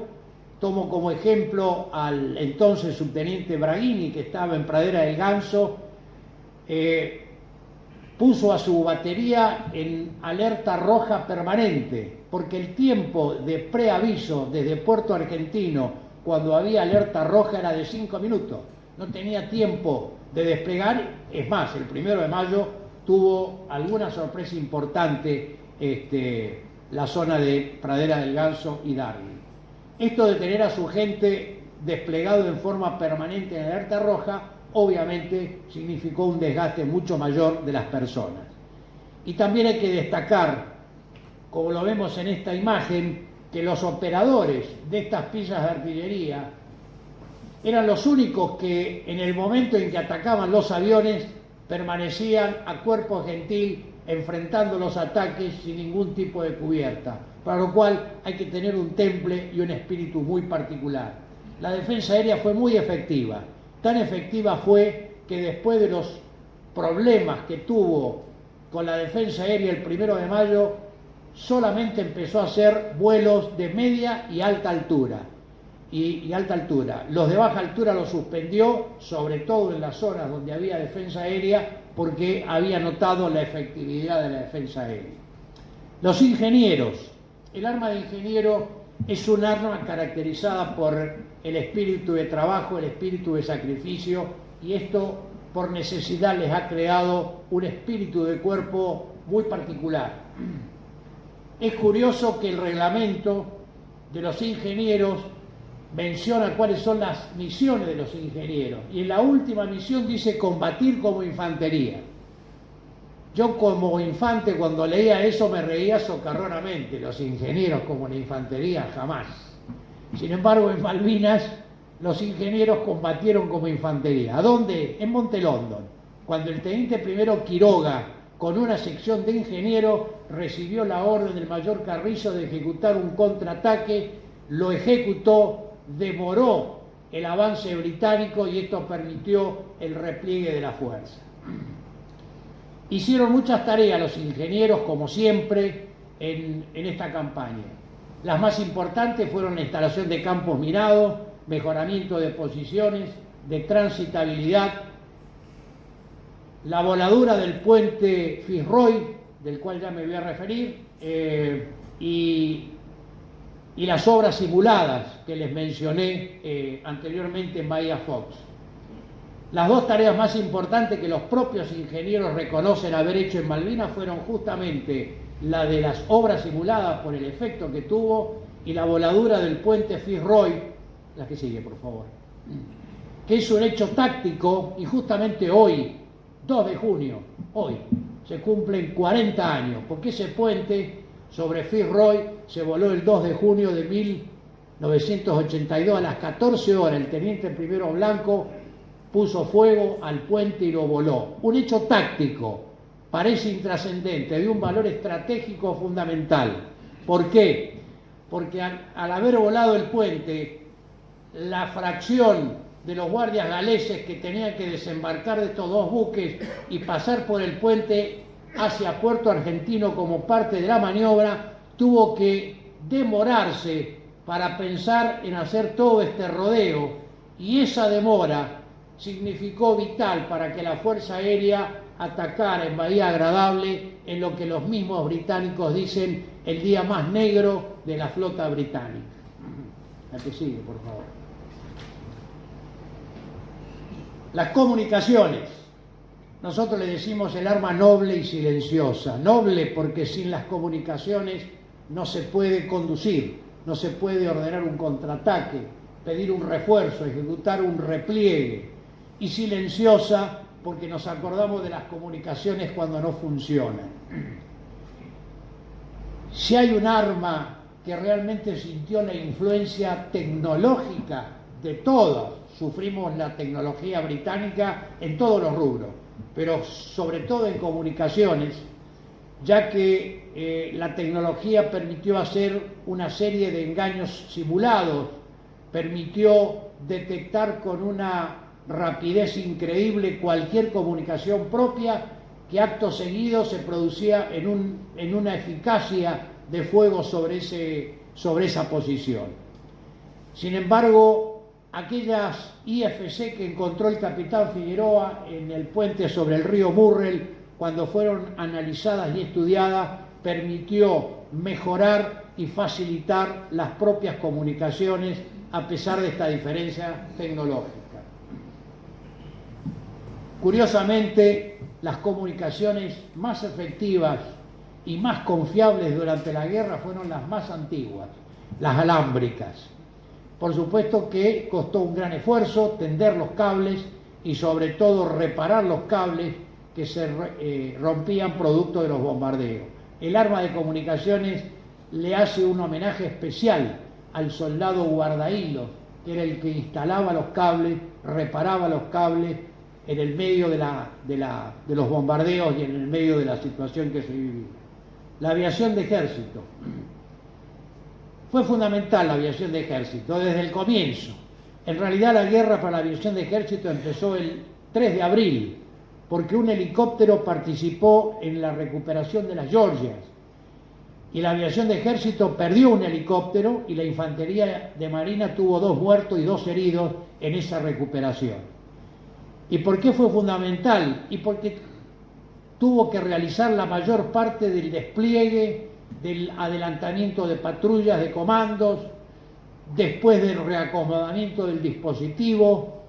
tomo como ejemplo al entonces subteniente Braghini, que estaba en Pradera del Ganso, puso a su batería en alerta roja permanente, porque el tiempo de preaviso desde Puerto Argentino, cuando había alerta roja, era de 5 minutos. No tenía tiempo de desplegar. Es más, el 1 de mayo tuvo alguna sorpresa importante la zona de Pradera del Ganso y Darwin. Esto de tener a su gente desplegado en forma permanente en alerta roja, obviamente significó un desgaste mucho mayor de las personas. Y también hay que destacar, como lo vemos en esta imagen, que los operadores de estas piezas de artillería eran los únicos que en el momento en que atacaban los aviones permanecían a cuerpo gentil enfrentando los ataques sin ningún tipo de cubierta, para lo cual hay que tener un temple y un espíritu muy particular. La defensa aérea fue muy efectiva. Tan efectiva fue que después de los problemas que tuvo con la defensa aérea el 1 de mayo, solamente empezó a hacer vuelos de media y alta altura. Y alta altura. Los de baja altura los suspendió, sobre todo en las zonas donde había defensa aérea, porque había notado la efectividad de la defensa aérea. Los ingenieros. El arma de ingeniero es un arma caracterizada por el espíritu de trabajo, el espíritu de sacrificio, y esto por necesidad les ha creado un espíritu de cuerpo muy particular. Es curioso que el reglamento de los ingenieros menciona cuáles son las misiones de los ingenieros, y en la última misión dice combatir como infantería. Yo como infante, cuando leía eso, me reía socarronamente. Los ingenieros como la infantería, jamás. Sin embargo, en Malvinas los ingenieros combatieron como infantería. ¿A dónde? En Monte London, cuando el teniente primero Quiroga, con una sección de ingenieros, recibió la orden del mayor Carrizo de ejecutar un contraataque, lo ejecutó, demoró el avance británico y esto permitió el repliegue de la fuerza. Hicieron muchas tareas los ingenieros, como siempre, en esta campaña. Las más importantes fueron la instalación de campos minados, mejoramiento de posiciones, de transitabilidad, la voladura del puente Fitzroy, del cual ya me voy a referir, y las obras simuladas que les mencioné anteriormente en Bahía Fox. Las dos tareas más importantes que los propios ingenieros reconocen haber hecho en Malvinas fueron justamente la de las obras simuladas por el efecto que tuvo y la voladura del puente Fitzroy, la que sigue por favor, que es un hecho táctico, y justamente hoy, 2 de junio, hoy, se cumplen 40 años, porque ese puente sobre Fitzroy se voló el 2 de junio de 1982 a las 14 horas, el teniente primero Blanco puso fuego al puente y lo voló. Un hecho táctico, parece intrascendente, de un valor estratégico fundamental. ¿Por qué? Porque al haber volado el puente, la fracción de los guardias galeses que tenían que desembarcar de estos 2 buques y pasar por el puente hacia Puerto Argentino como parte de la maniobra, tuvo que demorarse para pensar en hacer todo este rodeo, y esa demora significó vital para que la Fuerza Aérea atacara en Bahía Agradable, en lo que los mismos británicos dicen el día más negro de la flota británica. La que sigue, por favor. Las comunicaciones. Nosotros le decimos el arma noble y silenciosa. Noble porque sin las comunicaciones no se puede conducir, no se puede ordenar un contraataque, pedir un refuerzo, ejecutar un repliegue. Y silenciosa porque nos acordamos de las comunicaciones cuando no funcionan. Si hay un arma que realmente sintió la influencia tecnológica de todos, sufrimos la tecnología británica en todos los rubros, pero sobre todo en comunicaciones, ya que la tecnología permitió hacer una serie de engaños simulados, permitió detectar con una rapidez increíble cualquier comunicación propia que acto seguido se producía en una eficacia de fuego sobre esa posición. Sin embargo, aquellas IFC que encontró el capitán Figueroa en el puente sobre el río Murrell, cuando fueron analizadas y estudiadas, permitió mejorar y facilitar las propias comunicaciones a pesar de esta diferencia tecnológica. Curiosamente, las comunicaciones más efectivas y más confiables durante la guerra fueron las más antiguas, las alámbricas. Por supuesto que costó un gran esfuerzo tender los cables y sobre todo reparar los cables que se rompían producto de los bombardeos. El arma de comunicaciones le hace un homenaje especial al soldado guardahilos, que era el que instalaba los cables, reparaba los cables en el medio de los bombardeos y en el medio de la situación que se vivía. La aviación de ejército. Fue fundamental la aviación de ejército desde el comienzo. En realidad la guerra para la aviación de ejército empezó el 3 de abril, porque un helicóptero participó en la recuperación de las Georgias. Y la aviación de ejército perdió un helicóptero y la infantería de marina tuvo 2 muertos y 2 heridos en esa recuperación. ¿Y por qué fue fundamental? Y porque tuvo que realizar la mayor parte del despliegue, del adelantamiento de patrullas, de comandos, después del reacomodamiento del dispositivo.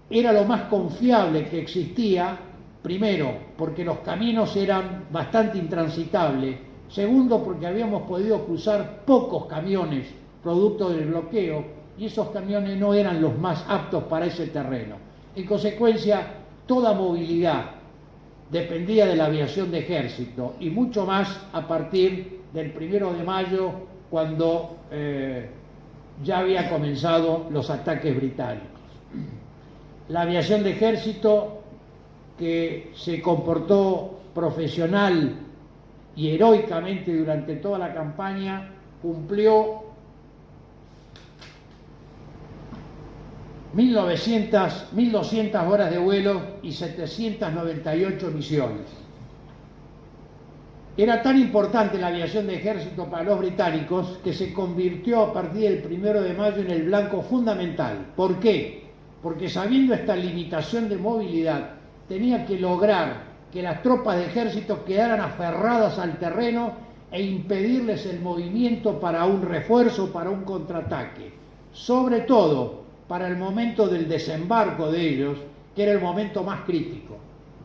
Era lo más confiable que existía, primero, porque los caminos eran bastante intransitables, segundo, porque habíamos podido cruzar pocos camiones producto del bloqueo, y esos camiones no eran los más aptos para ese terreno. En consecuencia, toda movilidad dependía de la aviación de ejército, y mucho más a partir del 1 de mayo, cuando ya había comenzado los ataques británicos. La aviación de ejército, que se comportó profesional y heroicamente durante toda la campaña, cumplió 1.200 horas de vuelo y 798 misiones. Era tan importante la aviación de ejército para los británicos que se convirtió a partir del 1 de mayo en el blanco fundamental. ¿Por qué? Porque sabiendo esta limitación de movilidad, tenía que lograr que las tropas de ejército quedaran aferradas al terreno e impedirles el movimiento para un refuerzo, para un contraataque. Sobre todo para el momento del desembarco de ellos, que era el momento más crítico.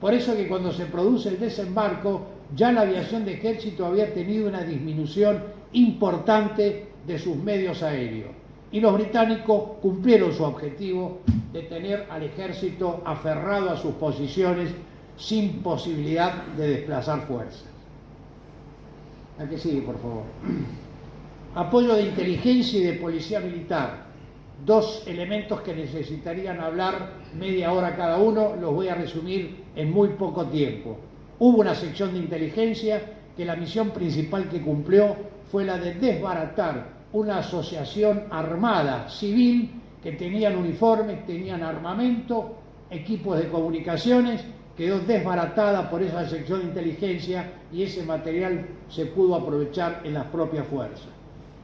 Por eso que cuando se produce el desembarco, ya la aviación de ejército había tenido una disminución importante de sus medios aéreos. Y los británicos cumplieron su objetivo de tener al ejército aferrado a sus posiciones sin posibilidad de desplazar fuerzas. ¿A qué sigue, por favor? Apoyo de inteligencia y de policía militar. 2 elementos que necesitarían hablar media hora cada uno, los voy a resumir en muy poco tiempo. Hubo una sección de inteligencia que la misión principal que cumplió fue la de desbaratar una asociación armada civil que tenían uniformes, tenían armamento, equipos de comunicaciones, quedó desbaratada por esa sección de inteligencia y ese material se pudo aprovechar en las propias fuerzas.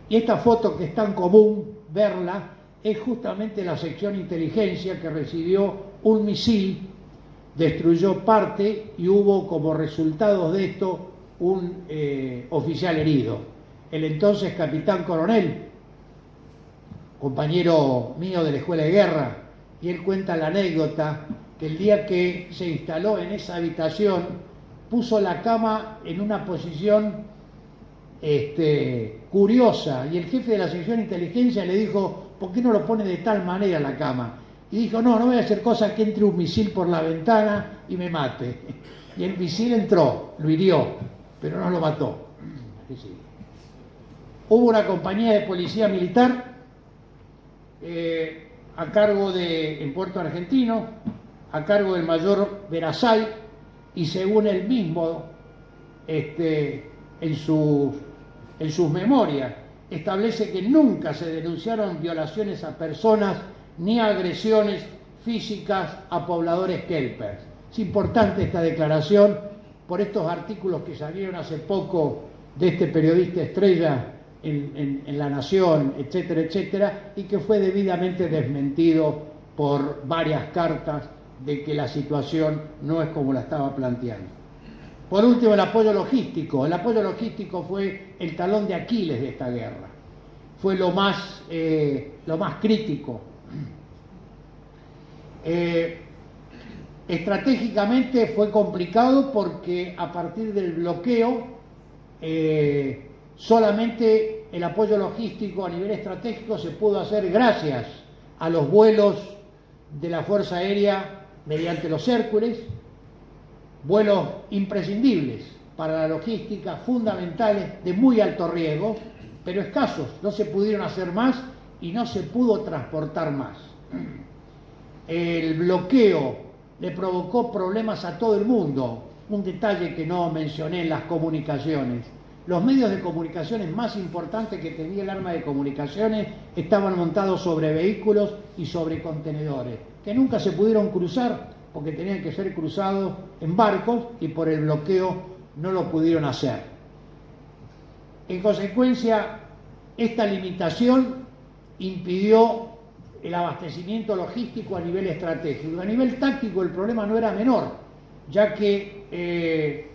Y esta foto, que es tan común verla, es justamente la sección de inteligencia que recibió un misil, destruyó parte y hubo como resultado de esto un oficial herido. El entonces capitán coronel, compañero mío de la escuela de guerra, y él cuenta la anécdota que el día que se instaló en esa habitación puso la cama en una posición curiosa, y el jefe de la sección de inteligencia le dijo: ¿por qué no lo pone de tal manera la cama? Y dijo: no voy a hacer cosa que entre un misil por la ventana y me mate. Y el misil entró, lo hirió, pero no lo mató. Hubo una compañía de policía militar a cargo en Puerto Argentino, a cargo del mayor Verazay, y según él mismo, en sus memorias, establece que nunca se denunciaron violaciones a personas ni agresiones físicas a pobladores kelpers. Es importante esta declaración por estos artículos que salieron hace poco de este periodista estrella en La Nación, etcétera, etcétera, y que fue debidamente desmentido por varias cartas de que la situación no es como la estaba planteando. Por último, el apoyo logístico. El apoyo logístico fue el talón de Aquiles de esta guerra. Fue lo más crítico. Estratégicamente fue complicado porque a partir del bloqueo solamente el apoyo logístico a nivel estratégico se pudo hacer gracias a los vuelos de la Fuerza Aérea mediante los Hércules, vuelos imprescindibles para la logística, fundamentales, de muy alto riesgo, pero escasos. No se pudieron hacer más y no se pudo transportar más. El bloqueo le provocó problemas a todo el mundo. Un detalle que no mencioné en las comunicaciones: los medios de comunicaciones más importantes que tenía el arma de comunicaciones estaban montados sobre vehículos y sobre contenedores, que nunca se pudieron cruzar porque tenían que ser cruzados en barcos y por el bloqueo no lo pudieron hacer. En consecuencia, esta limitación impidió el abastecimiento logístico a nivel estratégico. A nivel táctico el problema no era menor, ya que,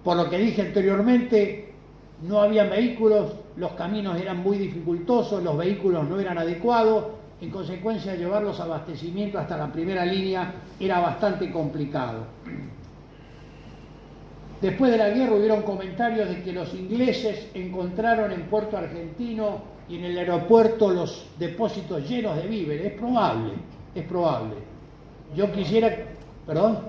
por lo que dije anteriormente, no había vehículos, los caminos eran muy dificultosos, los vehículos no eran adecuados. En consecuencia, llevar los abastecimientos hasta la primera línea era bastante complicado. Después de la guerra hubieron comentarios de que los ingleses encontraron en Puerto Argentino y en el aeropuerto los depósitos llenos de víveres. Es probable, es probable. Yo quisiera... ¿Perdón?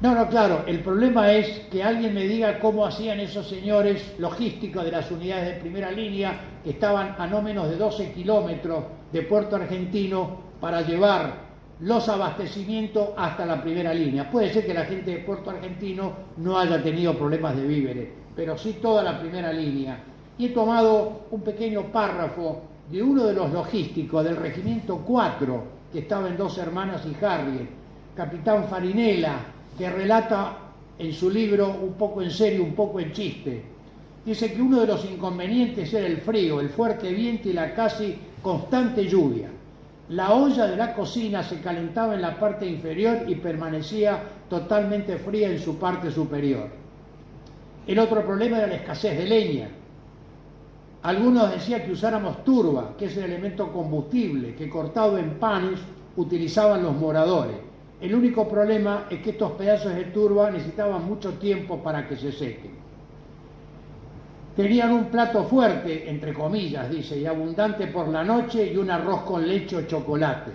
No, claro, el problema es que alguien me diga cómo hacían esos señores logísticos de las unidades de primera línea, que estaban a no menos de 12 kilómetros de Puerto Argentino, para llevar los abastecimientos hasta la primera línea. Puede ser que la gente de Puerto Argentino no haya tenido problemas de víveres, pero sí toda la primera línea. Y he tomado un pequeño párrafo de uno de los logísticos del Regimiento 4, que estaba en Dos Hermanas y Harriet, capitán Farinella, que relata en su libro, un poco en serio, un poco en chiste. Dice que uno de los inconvenientes era el frío, el fuerte viento y la casi constante lluvia. La olla de la cocina se calentaba en la parte inferior y permanecía totalmente fría en su parte superior. El otro problema era la escasez de leña. Algunos decían que usáramos turba, que es el elemento combustible que, cortado en panes, utilizaban los moradores. El único problema es que estos pedazos de turba necesitaban mucho tiempo para que se sequen. Tenían un plato fuerte, entre comillas, dice, y abundante por la noche, y un arroz con leche o chocolate.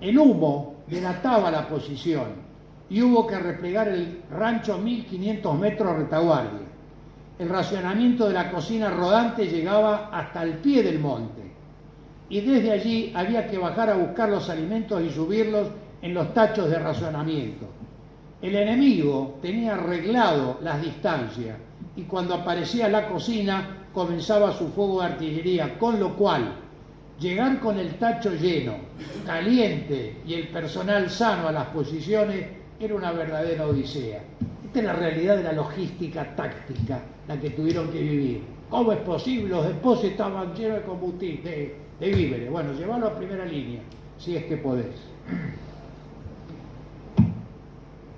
El humo delataba la posición y hubo que replegar el rancho 1500 metros retaguardia. El racionamiento de la cocina rodante llegaba hasta el pie del monte, y desde allí había que bajar a buscar los alimentos y subirlos en los tachos de racionamiento. El enemigo tenía arreglado las distancias, y cuando aparecía la cocina comenzaba su fuego de artillería, con lo cual llegar con el tacho lleno, caliente y el personal sano a las posiciones era una verdadera odisea. Esta es la realidad de la logística táctica, la que tuvieron que vivir. ¿Cómo es posible? Los depósitos estaban llenos de combustible, de víveres. Bueno, llevarlo a primera línea, si es que podés.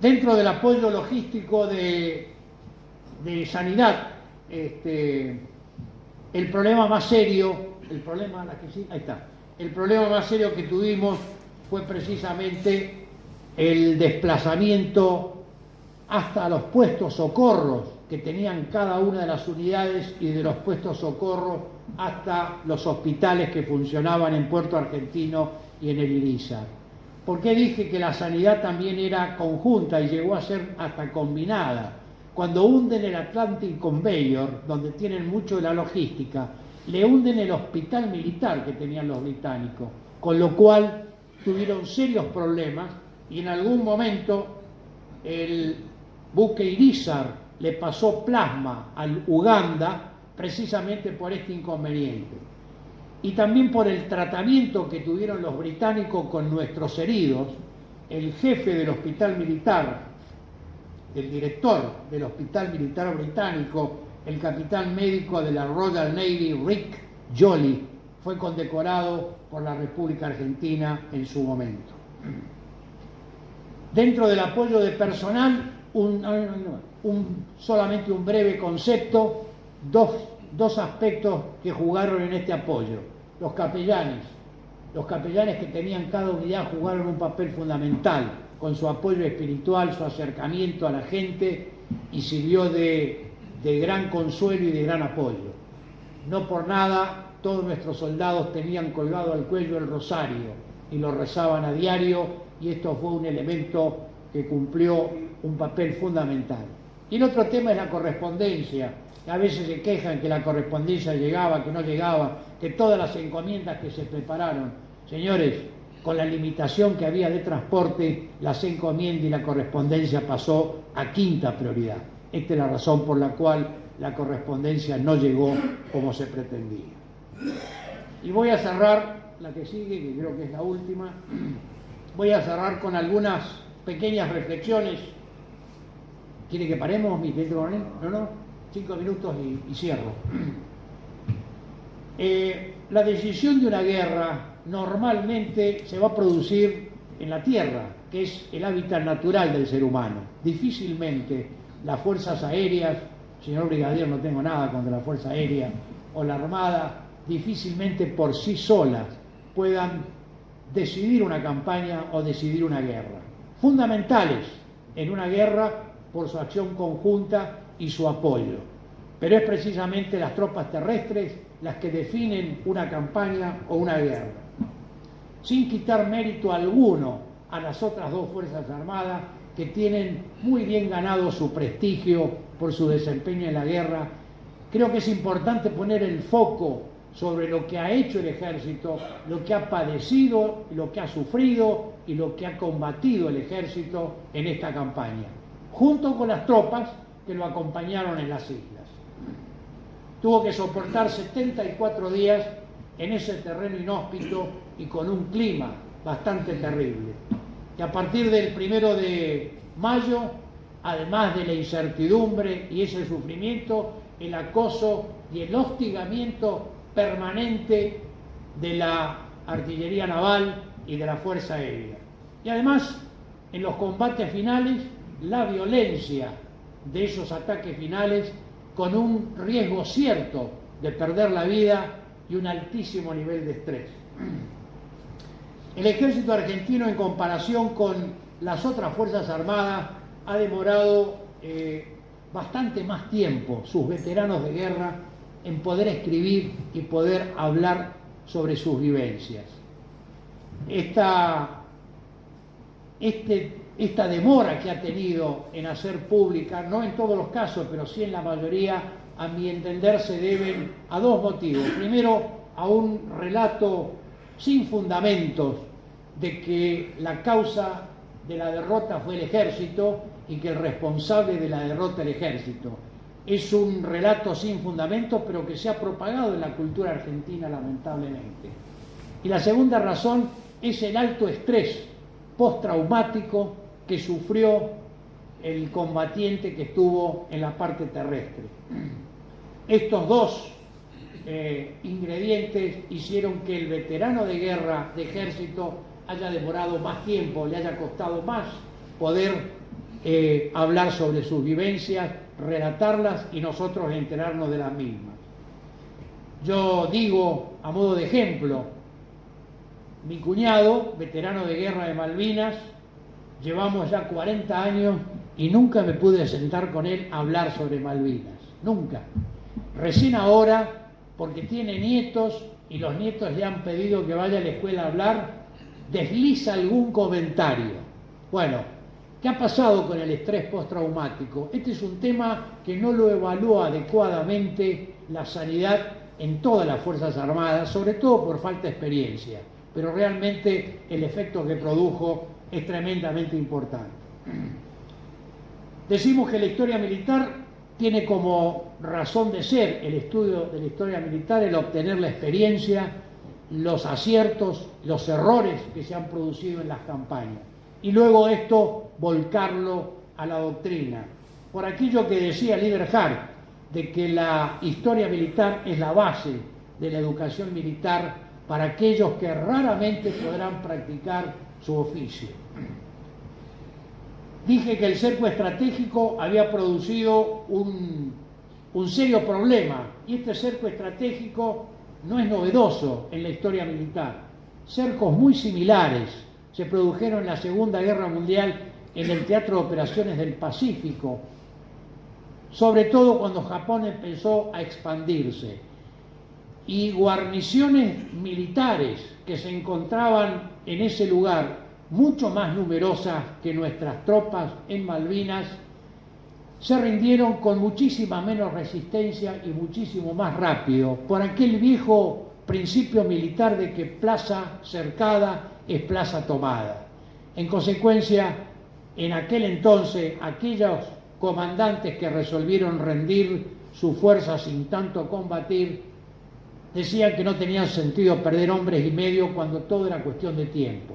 Dentro del apoyo logístico de sanidad, el problema más serio, el problema más serio que tuvimos fue precisamente el desplazamiento hasta los puestos socorros que tenían cada una de las unidades y de los puestos socorros hasta los hospitales que funcionaban en Puerto Argentino y en el Irizar. ¿Por qué dije que la sanidad también era conjunta y llegó a ser hasta combinada? Cuando hunden el Atlantic Conveyor, donde tienen mucho de la logística, le hunden el hospital militar que tenían los británicos, con lo cual tuvieron serios problemas y en algún momento el buque Irizar le pasó plasma al Uganda precisamente por este inconveniente. Y también por el tratamiento que tuvieron los británicos con nuestros heridos. El jefe del hospital militar, el director del hospital militar británico, el capitán médico de la Royal Navy, Rick Jolly, fue condecorado por la República Argentina en su momento. Dentro del apoyo de personal, solamente un breve concepto, dos aspectos que jugaron en este apoyo. Los capellanes que tenían cada unidad jugaron un papel fundamental con su apoyo espiritual, su acercamiento a la gente y sirvió de gran consuelo y de gran apoyo. No por nada todos nuestros soldados tenían colgado al cuello el rosario y lo rezaban a diario y esto fue un elemento que cumplió un papel fundamental. Y el otro tema es la correspondencia. A veces se quejan que la correspondencia llegaba, que no llegaba, que todas las encomiendas que se prepararon. Señores, con la limitación que había de transporte, las encomiendas y la correspondencia pasó a quinta prioridad. Esta es la razón por la cual la correspondencia no llegó como se pretendía. Y voy a cerrar, la que sigue, que creo que es la última, voy a cerrar con algunas pequeñas reflexiones. ¿Quiere que paremos, mi querido coronel? No. 5 minutos y cierro. La decisión de una guerra normalmente se va a producir en la tierra, que es el hábitat natural del ser humano. Difícilmente las fuerzas aéreas, señor brigadier, no tengo nada contra la fuerza aérea, o la armada, difícilmente por sí solas puedan decidir una campaña o decidir una guerra. Fundamentales en una guerra por su acción conjunta y su apoyo. Pero es precisamente las tropas terrestres las que definen una campaña o una guerra. Sin quitar mérito alguno a las otras dos Fuerzas Armadas que tienen muy bien ganado su prestigio por su desempeño en la guerra, creo que es importante poner el foco sobre lo que ha hecho el ejército, lo que ha padecido, lo que ha sufrido y lo que ha combatido el ejército en esta campaña, junto con las tropas que lo acompañaron en las islas. Tuvo que soportar 74 días en ese terreno inhóspito y con un clima bastante terrible. Y a partir del 1 de mayo, además de la incertidumbre y ese sufrimiento, el acoso y el hostigamiento permanente de la artillería naval y de la Fuerza Aérea. Y además, en los combates finales, la violencia de esos ataques finales con un riesgo cierto de perder la vida y un altísimo nivel de estrés. El ejército argentino, en comparación con las otras Fuerzas Armadas, ha demorado bastante más tiempo, sus veteranos de guerra, en poder escribir y poder hablar sobre sus vivencias. Esta demora que ha tenido en hacer pública, no en todos los casos, pero sí en la mayoría, a mi entender, se deben a dos motivos. Primero, a un relato sin fundamentos de que la causa de la derrota fue el ejército y que el responsable de la derrota el ejército. Es un relato sin fundamentos, pero que se ha propagado en la cultura argentina, lamentablemente. Y la segunda razón es el alto estrés postraumático que sufrió el combatiente que estuvo en la parte terrestre. Estos dos ingredientes hicieron que el veterano de guerra de ejército haya demorado más tiempo, le haya costado más poder hablar sobre sus vivencias, relatarlas y nosotros enterarnos de las mismas. Yo digo, a modo de ejemplo, mi cuñado, veterano de guerra de Malvinas, llevamos ya 40 años y nunca me pude sentar con él a hablar sobre Malvinas, nunca. Recién ahora, porque tiene nietos y los nietos le han pedido que vaya a la escuela a hablar, desliza algún comentario. Bueno, ¿qué ha pasado con el estrés postraumático? Este es un tema que no lo evalúa adecuadamente la sanidad en todas las Fuerzas Armadas, sobre todo por falta de experiencia, pero realmente el efecto que produjo es tremendamente importante. Decimos que la historia militar tiene como razón de ser el estudio de la historia militar, el obtener la experiencia, los aciertos, los errores que se han producido en las campañas, y luego esto volcarlo a la doctrina. Por aquello que decía Lieberhardt, de que la historia militar es la base de la educación militar para aquellos que raramente podrán practicar su oficio. Dije que el cerco estratégico había producido un serio problema, y este cerco estratégico no es novedoso en la historia militar. Cercos muy similares se produjeron en la Segunda Guerra Mundial en el Teatro de Operaciones del Pacífico, sobre todo cuando Japón empezó a expandirse. Y guarniciones militares que se encontraban en ese lugar, mucho más numerosas que nuestras tropas en Malvinas, se rindieron con muchísima menos resistencia y muchísimo más rápido, por aquel viejo principio militar de que plaza cercada es plaza tomada. En consecuencia, en aquel entonces, aquellos comandantes que resolvieron rendir su fuerza sin tanto combatir, decían que no tenían sentido perder hombres y medio cuando todo era cuestión de tiempo.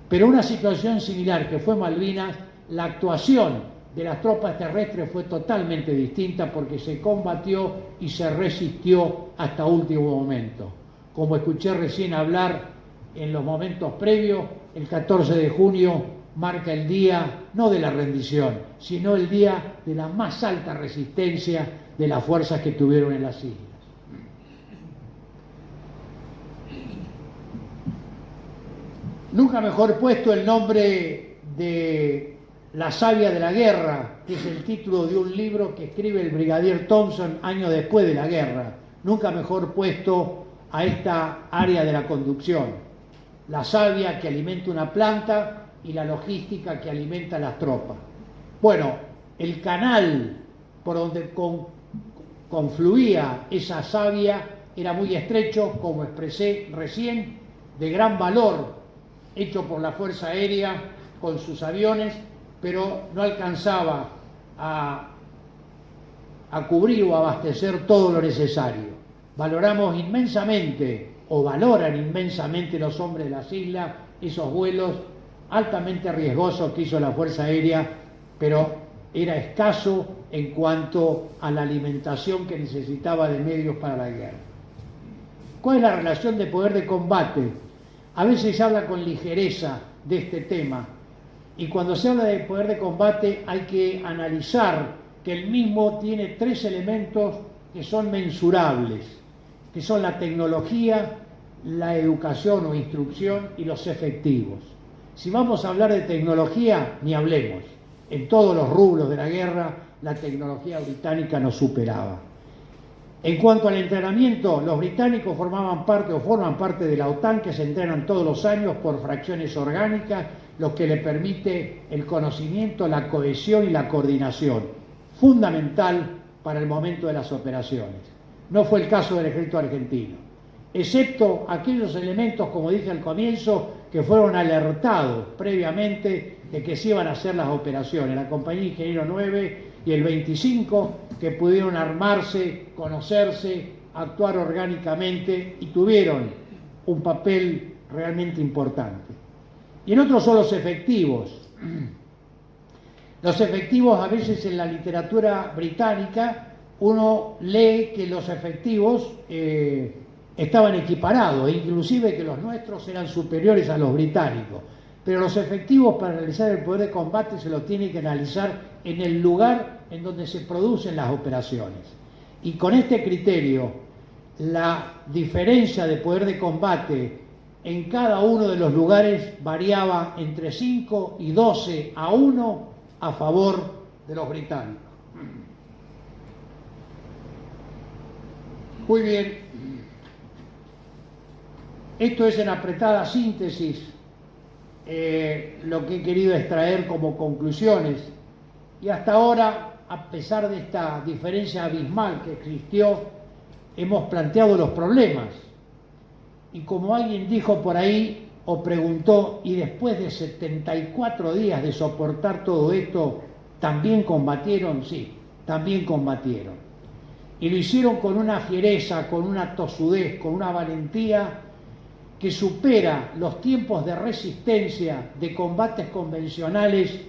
Pero una situación similar que fue Malvinas, la actuación de las tropas terrestres fue totalmente distinta porque se combatió y se resistió hasta último momento. Como escuché recién hablar en los momentos previos, el 14 de junio marca el día no de la rendición, sino el día de la más alta resistencia de las fuerzas que tuvieron en las islas. Nunca mejor puesto el nombre de La savia de la guerra, que es el título de un libro que escribe el brigadier Thompson años después de la guerra. Nunca mejor puesto a esta área de la conducción. La savia que alimenta una planta y la logística que alimenta las tropas. Bueno, el canal por donde confluía esa savia era muy estrecho, como expresé recién, de gran valor, hecho por la Fuerza Aérea con sus aviones, pero no alcanzaba a cubrir o abastecer todo lo necesario. Valoramos inmensamente, o valoran inmensamente los hombres de las islas, esos vuelos altamente riesgosos que hizo la Fuerza Aérea, pero era escaso en cuanto a la alimentación que necesitaba de medios para la guerra. ¿Cuál es la relación de poder de combate? A veces se habla con ligereza de este tema, y cuando se habla de poder de combate hay que analizar que el mismo tiene tres elementos que son mensurables, que son la tecnología, la educación o instrucción y los efectivos. Si vamos a hablar de tecnología, ni hablemos. En todos los rubros de la guerra, la tecnología británica nos superaba. En cuanto al entrenamiento, los británicos forman parte de la OTAN, que se entrenan todos los años por fracciones orgánicas, lo que le permite el conocimiento, la cohesión y la coordinación, fundamental para el momento de las operaciones. No fue el caso del ejército argentino, excepto aquellos elementos, como dije al comienzo, que fueron alertados previamente de que se iban a hacer las operaciones. La compañía Ingeniero 9 y el 25, que pudieron armarse, conocerse, actuar orgánicamente y tuvieron un papel realmente importante. Y en otros son los efectivos. Los efectivos, a veces en la literatura británica, uno lee que los efectivos estaban equiparados, inclusive que los nuestros eran superiores a los británicos. Pero los efectivos, para realizar el poder de combate, se los tiene que analizar en el lugar en donde se producen las operaciones. Y con este criterio, la diferencia de poder de combate en cada uno de los lugares variaba entre 5 y 12-1 a favor de los británicos. Muy bien, esto es en apretada síntesis lo que he querido extraer como conclusiones, y hasta ahora, a pesar de esta diferencia abismal que existió, hemos planteado los problemas. Y como alguien dijo por ahí o preguntó, y después de 74 días de soportar todo esto, ¿también combatieron? Sí, también combatieron. Y lo hicieron con una fiereza, con una tosudez, con una valentía que supera los tiempos de resistencia de combates convencionales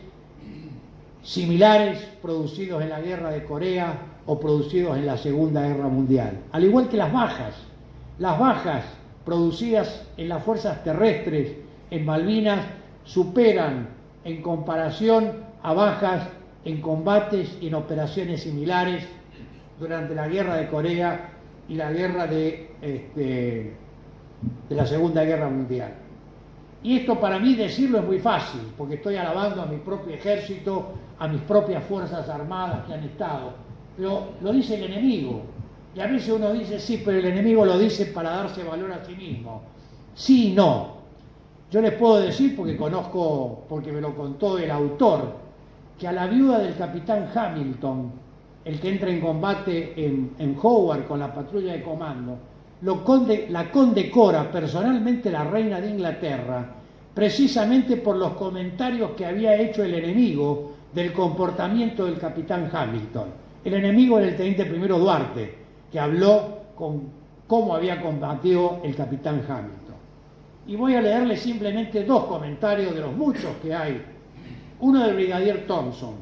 similares producidos en la Guerra de Corea o producidos en la Segunda Guerra Mundial. Al igual que las bajas producidas en las fuerzas terrestres en Malvinas superan en comparación a bajas en combates y en operaciones similares durante la Guerra de Corea y la guerra de la Segunda Guerra Mundial. Y esto para mí decirlo es muy fácil, porque estoy alabando a mi propio ejército, a mis propias fuerzas armadas que han estado, pero lo dice el enemigo. Y a veces uno dice, sí, pero el enemigo lo dice para darse valor a sí mismo. Sí y no. Yo les puedo decir, porque conozco, porque me lo contó el autor, que a la viuda del capitán Hamilton, el que entra en combate en Howard con la patrulla de comando, la condecora personalmente la reina de Inglaterra, precisamente por los comentarios que había hecho el enemigo del comportamiento del capitán Hamilton. El enemigo era el teniente primero Duarte, que habló con cómo había combatido el capitán Hamilton. Y voy a leerle simplemente dos comentarios de los muchos que hay. Uno del brigadier Thompson.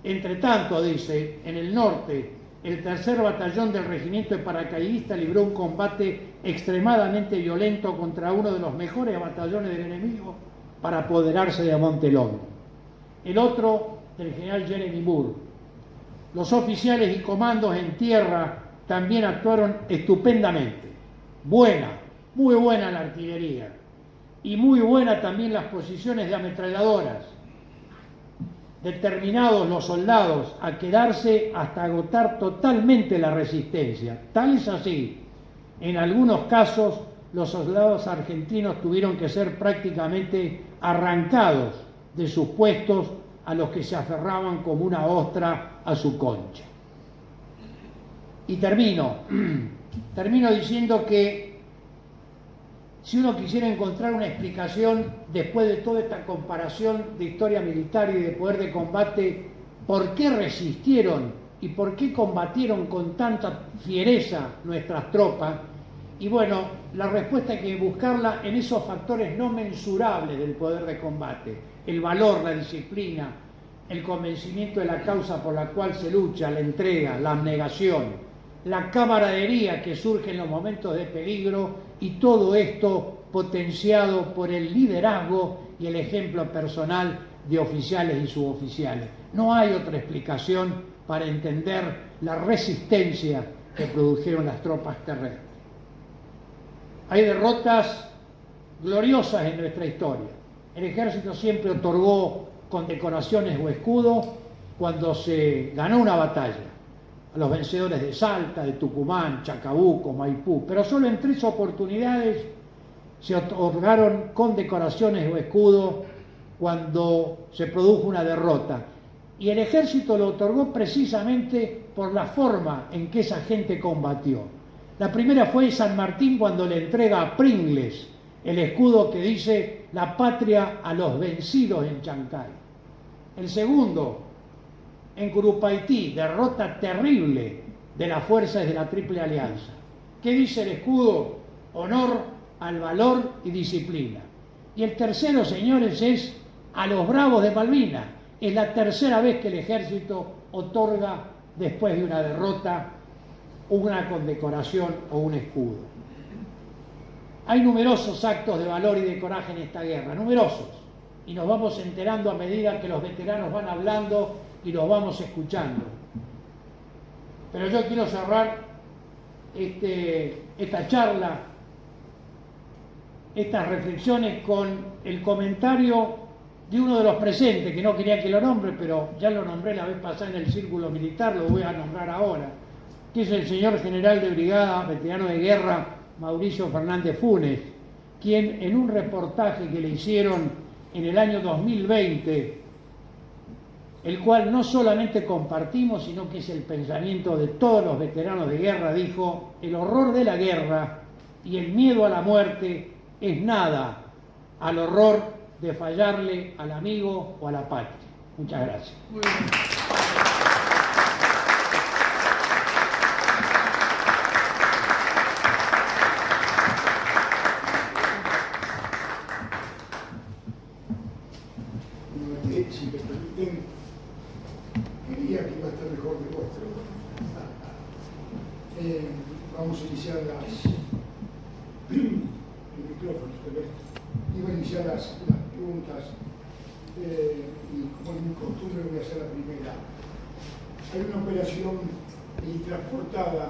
Entre tanto, dice, en el norte, el tercer batallón del regimiento de paracaidistas libró un combate extremadamente violento contra uno de los mejores batallones del enemigo para apoderarse de Montelongo. El otro, del general Jeremy Moore. Los oficiales y comandos en tierra también actuaron estupendamente. Buena, muy buena la artillería. Y muy buena también las posiciones de ametralladoras. Determinados los soldados a quedarse hasta agotar totalmente la resistencia. Tal es así. En algunos casos, los soldados argentinos tuvieron que ser prácticamente arrancados de sus puestos a los que se aferraban como una ostra a su concha. Y termino diciendo que si uno quisiera encontrar una explicación después de toda esta comparación de historia militar y de poder de combate, ¿por qué resistieron y por qué combatieron con tanta fiereza nuestras tropas? Y bueno, la respuesta hay que buscarla en esos factores no mensurables del poder de combate: el valor, la disciplina, el convencimiento de la causa por la cual se lucha, la entrega, la abnegación, la camaradería que surge en los momentos de peligro, y todo esto potenciado por el liderazgo y el ejemplo personal de oficiales y suboficiales. No hay otra explicación para entender la resistencia que produjeron las tropas terrestres. Hay derrotas gloriosas en nuestra historia. El ejército siempre otorgó condecoraciones o escudos cuando se ganó una batalla. A los vencedores de Salta, de Tucumán, Chacabuco, Maipú, pero solo en 3 oportunidades se otorgaron condecoraciones o escudos cuando se produjo una derrota. Y el ejército lo otorgó precisamente por la forma en que esa gente combatió. La primera fue San Martín, cuando le entrega a Pringles el escudo que dice "La patria a los vencidos en Chancay". El segundo, en Curupaití, derrota terrible de las fuerzas de la Triple Alianza. ¿Qué dice el escudo? Honor al valor y disciplina. Y el tercero, señores, es a los bravos de Malvinas. Es la tercera vez que el ejército otorga, después de una derrota, una condecoración o un escudo. Hay numerosos actos de valor y de coraje en esta guerra, numerosos. Y nos vamos enterando a medida que los veteranos van hablando y los vamos escuchando. Pero yo quiero cerrar esta charla estas reflexiones con el comentario de uno de los presentes, que no quería que lo nombre, pero ya lo nombré la vez pasada en el círculo militar, lo voy a nombrar ahora, que es el señor general de brigada, veterano de guerra, Mauricio Fernández Funes, quien en un reportaje que le hicieron en el año 2020, el cual no solamente compartimos, sino que es el pensamiento de todos los veteranos de guerra, dijo: el horror de la guerra y el miedo a la muerte es nada al horror de fallarle al amigo o a la patria. Muchas gracias. Muy bien. Si me permiten, quería que iba a estar mejor que vos, pero bueno. Vamos a iniciar el micrófono, iba a iniciar las preguntas y como es mi costumbre voy a hacer la primera. Hay una operación transportada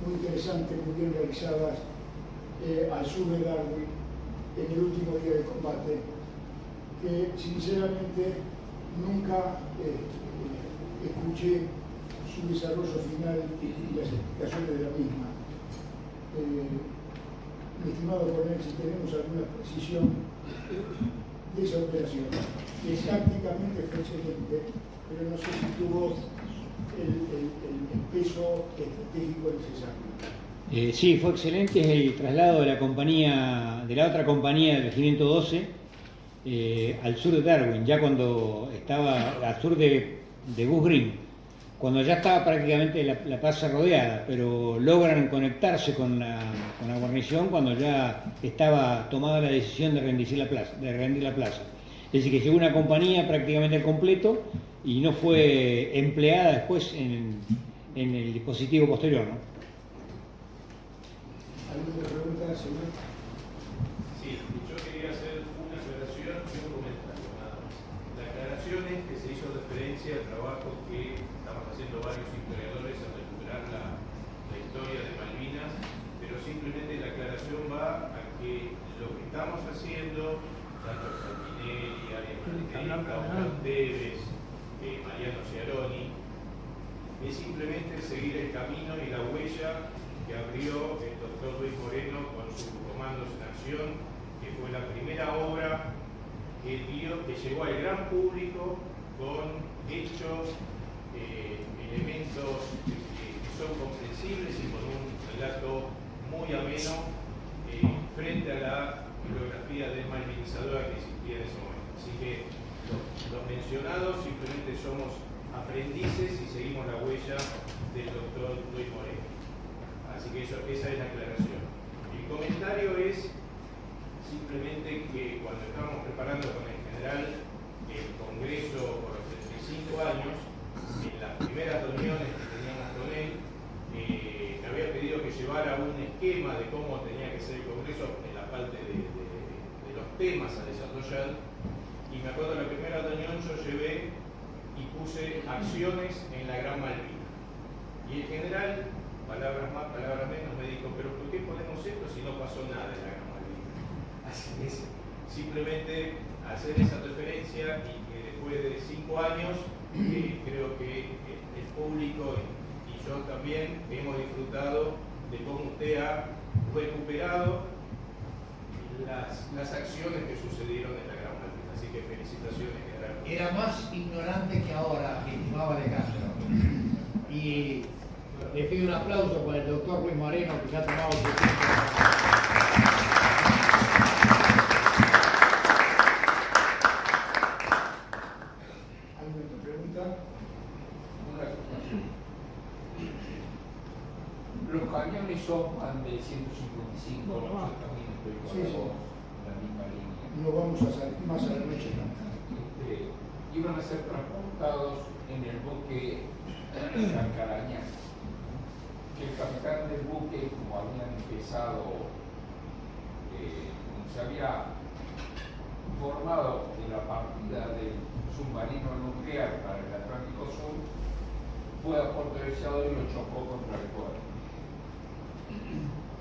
muy interesante, muy bien realizada al sur de Darwin en el último día de combate, que sinceramente nunca escuché su desarrollo final y las explicaciones de la misma. Mi estimado coronel, si tenemos alguna precisión de esa operación, que tácticamente fue excelente, pero no sé si tuvo el peso estratégico necesario. Sí, fue excelente. Es el traslado de la compañía, de la otra compañía del Regimiento 12 al sur de Darwin, ya cuando estaba al sur de Goose Green, cuando ya estaba prácticamente la plaza rodeada, pero logran conectarse con la guarnición cuando ya estaba tomada la decisión de rendir la plaza. Es decir, que llegó una compañía prácticamente al completo y no fue empleada después en el dispositivo posterior, ¿no? ¿Alguna pregunta, señor? Sí, yo quería hacer una aclaración y un comentario nada más. La aclaración es que se hizo referencia al trabajo que estamos haciendo varios historiadores en recuperar la historia de Malvinas, pero simplemente la aclaración va a que lo que estamos haciendo, tanto Sanguinelli, Arias Martínez, Juan Tevez, Mariano Ciaroni, es simplemente seguir el camino y la huella que abrió el doctor Luis Moreno con sus Comandos en Acción, que fue la primera obra que llegó al gran público con hechos, elementos que son comprensibles y con un relato muy ameno frente a la bibliografía desmalvinizadora que existía en ese momento. Así que los mencionados simplemente somos aprendices y seguimos la huella del doctor Luis Moreno. Así que esa es la aclaración. El comentario es simplemente que cuando estábamos preparando con el general el Congreso por los 35 años, en las primeras reuniones que teníamos con él, me había pedido que llevara un esquema de cómo tenía que ser el Congreso en la parte de los temas a desarrollar. Y me acuerdo la primera reunión yo llevé y puse acciones en la Gran Malvina. Y el general, palabras más, palabras menos, me dijo: pero ¿por qué ponemos esto si no pasó nada en la Gran Malvina? Así que simplemente hacer esa referencia y que después de 5 años creo que el público y yo también hemos disfrutado de cómo usted ha recuperado las acciones que sucedieron en la Gran Malvina. Así que felicitaciones, general. Era más ignorante que ahora, estimado Alejandro. Y le pido un aplauso para el doctor Luis Moreno, que ya ha tomado su tiempo. ¿Alguna otra pregunta? Una situación. Los cañones son más de 155, no sé, también estoy con Sí, sí. la misma línea. No vamos a salir más a la noche. Iban a ser transportados en el buque Chancarañá, que el capitán del buque, como habían empezado, como se había informado de la partida del submarino nuclear para el Atlántico Sur, fue a Puerto Deseado y lo chocó contra el puerto.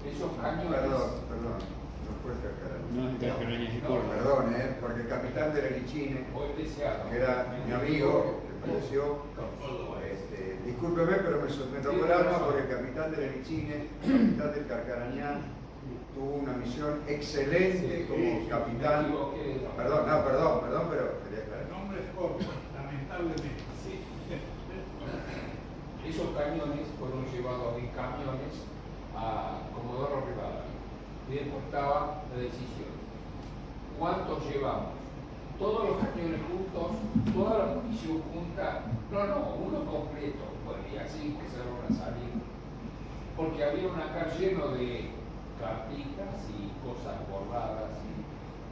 Esos cañones... Perdón. No fue el Carcarañá. No, el Carcarañá es de No, Córdoba. Perdón, porque el capitán de la Lichine, O el deseado. que era mi amigo, que falleció, discúlpeme, pero me tocó el alma porque el capitán de la Lichine, el capitán del Carcarañá, tuvo una misión excelente como capitán. Perdón, pero quería aclarar. El nombre es corto, lamentablemente. Sí. Esos cañones fueron llevados en camiones a Comodoro Rivadavia. Y después estaba la decisión. ¿Cuántos llevamos? Todos los cañones juntos, toda la munición junta. No, uno completo. Bueno, y así empezaron a salir. Porque había un acá lleno de cartitas y cosas borradas.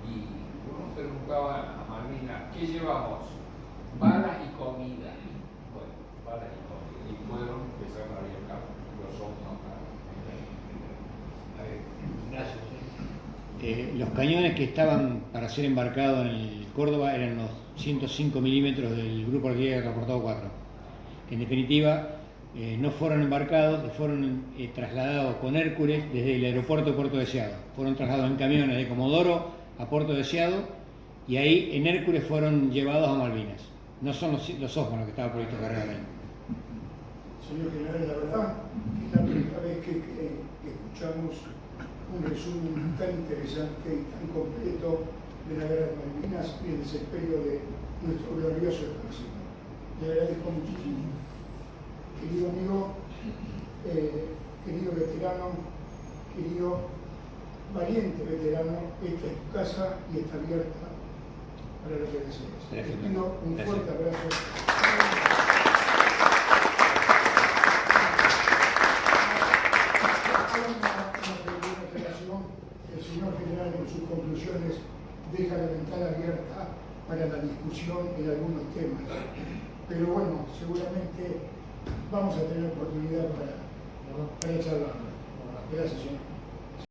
Y uno preguntaba a Malvina, ¿qué llevamos? Balas y comida. Bueno, balas y comida. Y fueron, empezaron a viajar los hombres. Gracias. Los cañones que estaban para ser embarcados en el Córdoba eran los 105 milímetros del grupo artillero reportado 4. En definitiva, no fueron embarcados, fueron trasladados con Hércules desde el aeropuerto de Puerto Deseado. Fueron trasladados en camiones de Comodoro a Puerto Deseado y ahí en Hércules fueron llevados a Malvinas. No son los Osman los que estaba previsto cargar ahí. Señor general, la verdad que es la primera vez que escuchamos un resumen tan interesante y tan completo de la guerra de Malvinas y el desempeño de nuestro glorioso ejército. Le agradezco muchísimo. Querido amigo, querido veterano, querido valiente veterano, esta es tu casa y está abierta para lo que desees. Les pido un fuerte abrazo. El señor general en sus conclusiones deja la ventana abierta para la discusión en algunos temas. Pero bueno, seguramente vamos a tener oportunidad para charlar. Gracias, señor.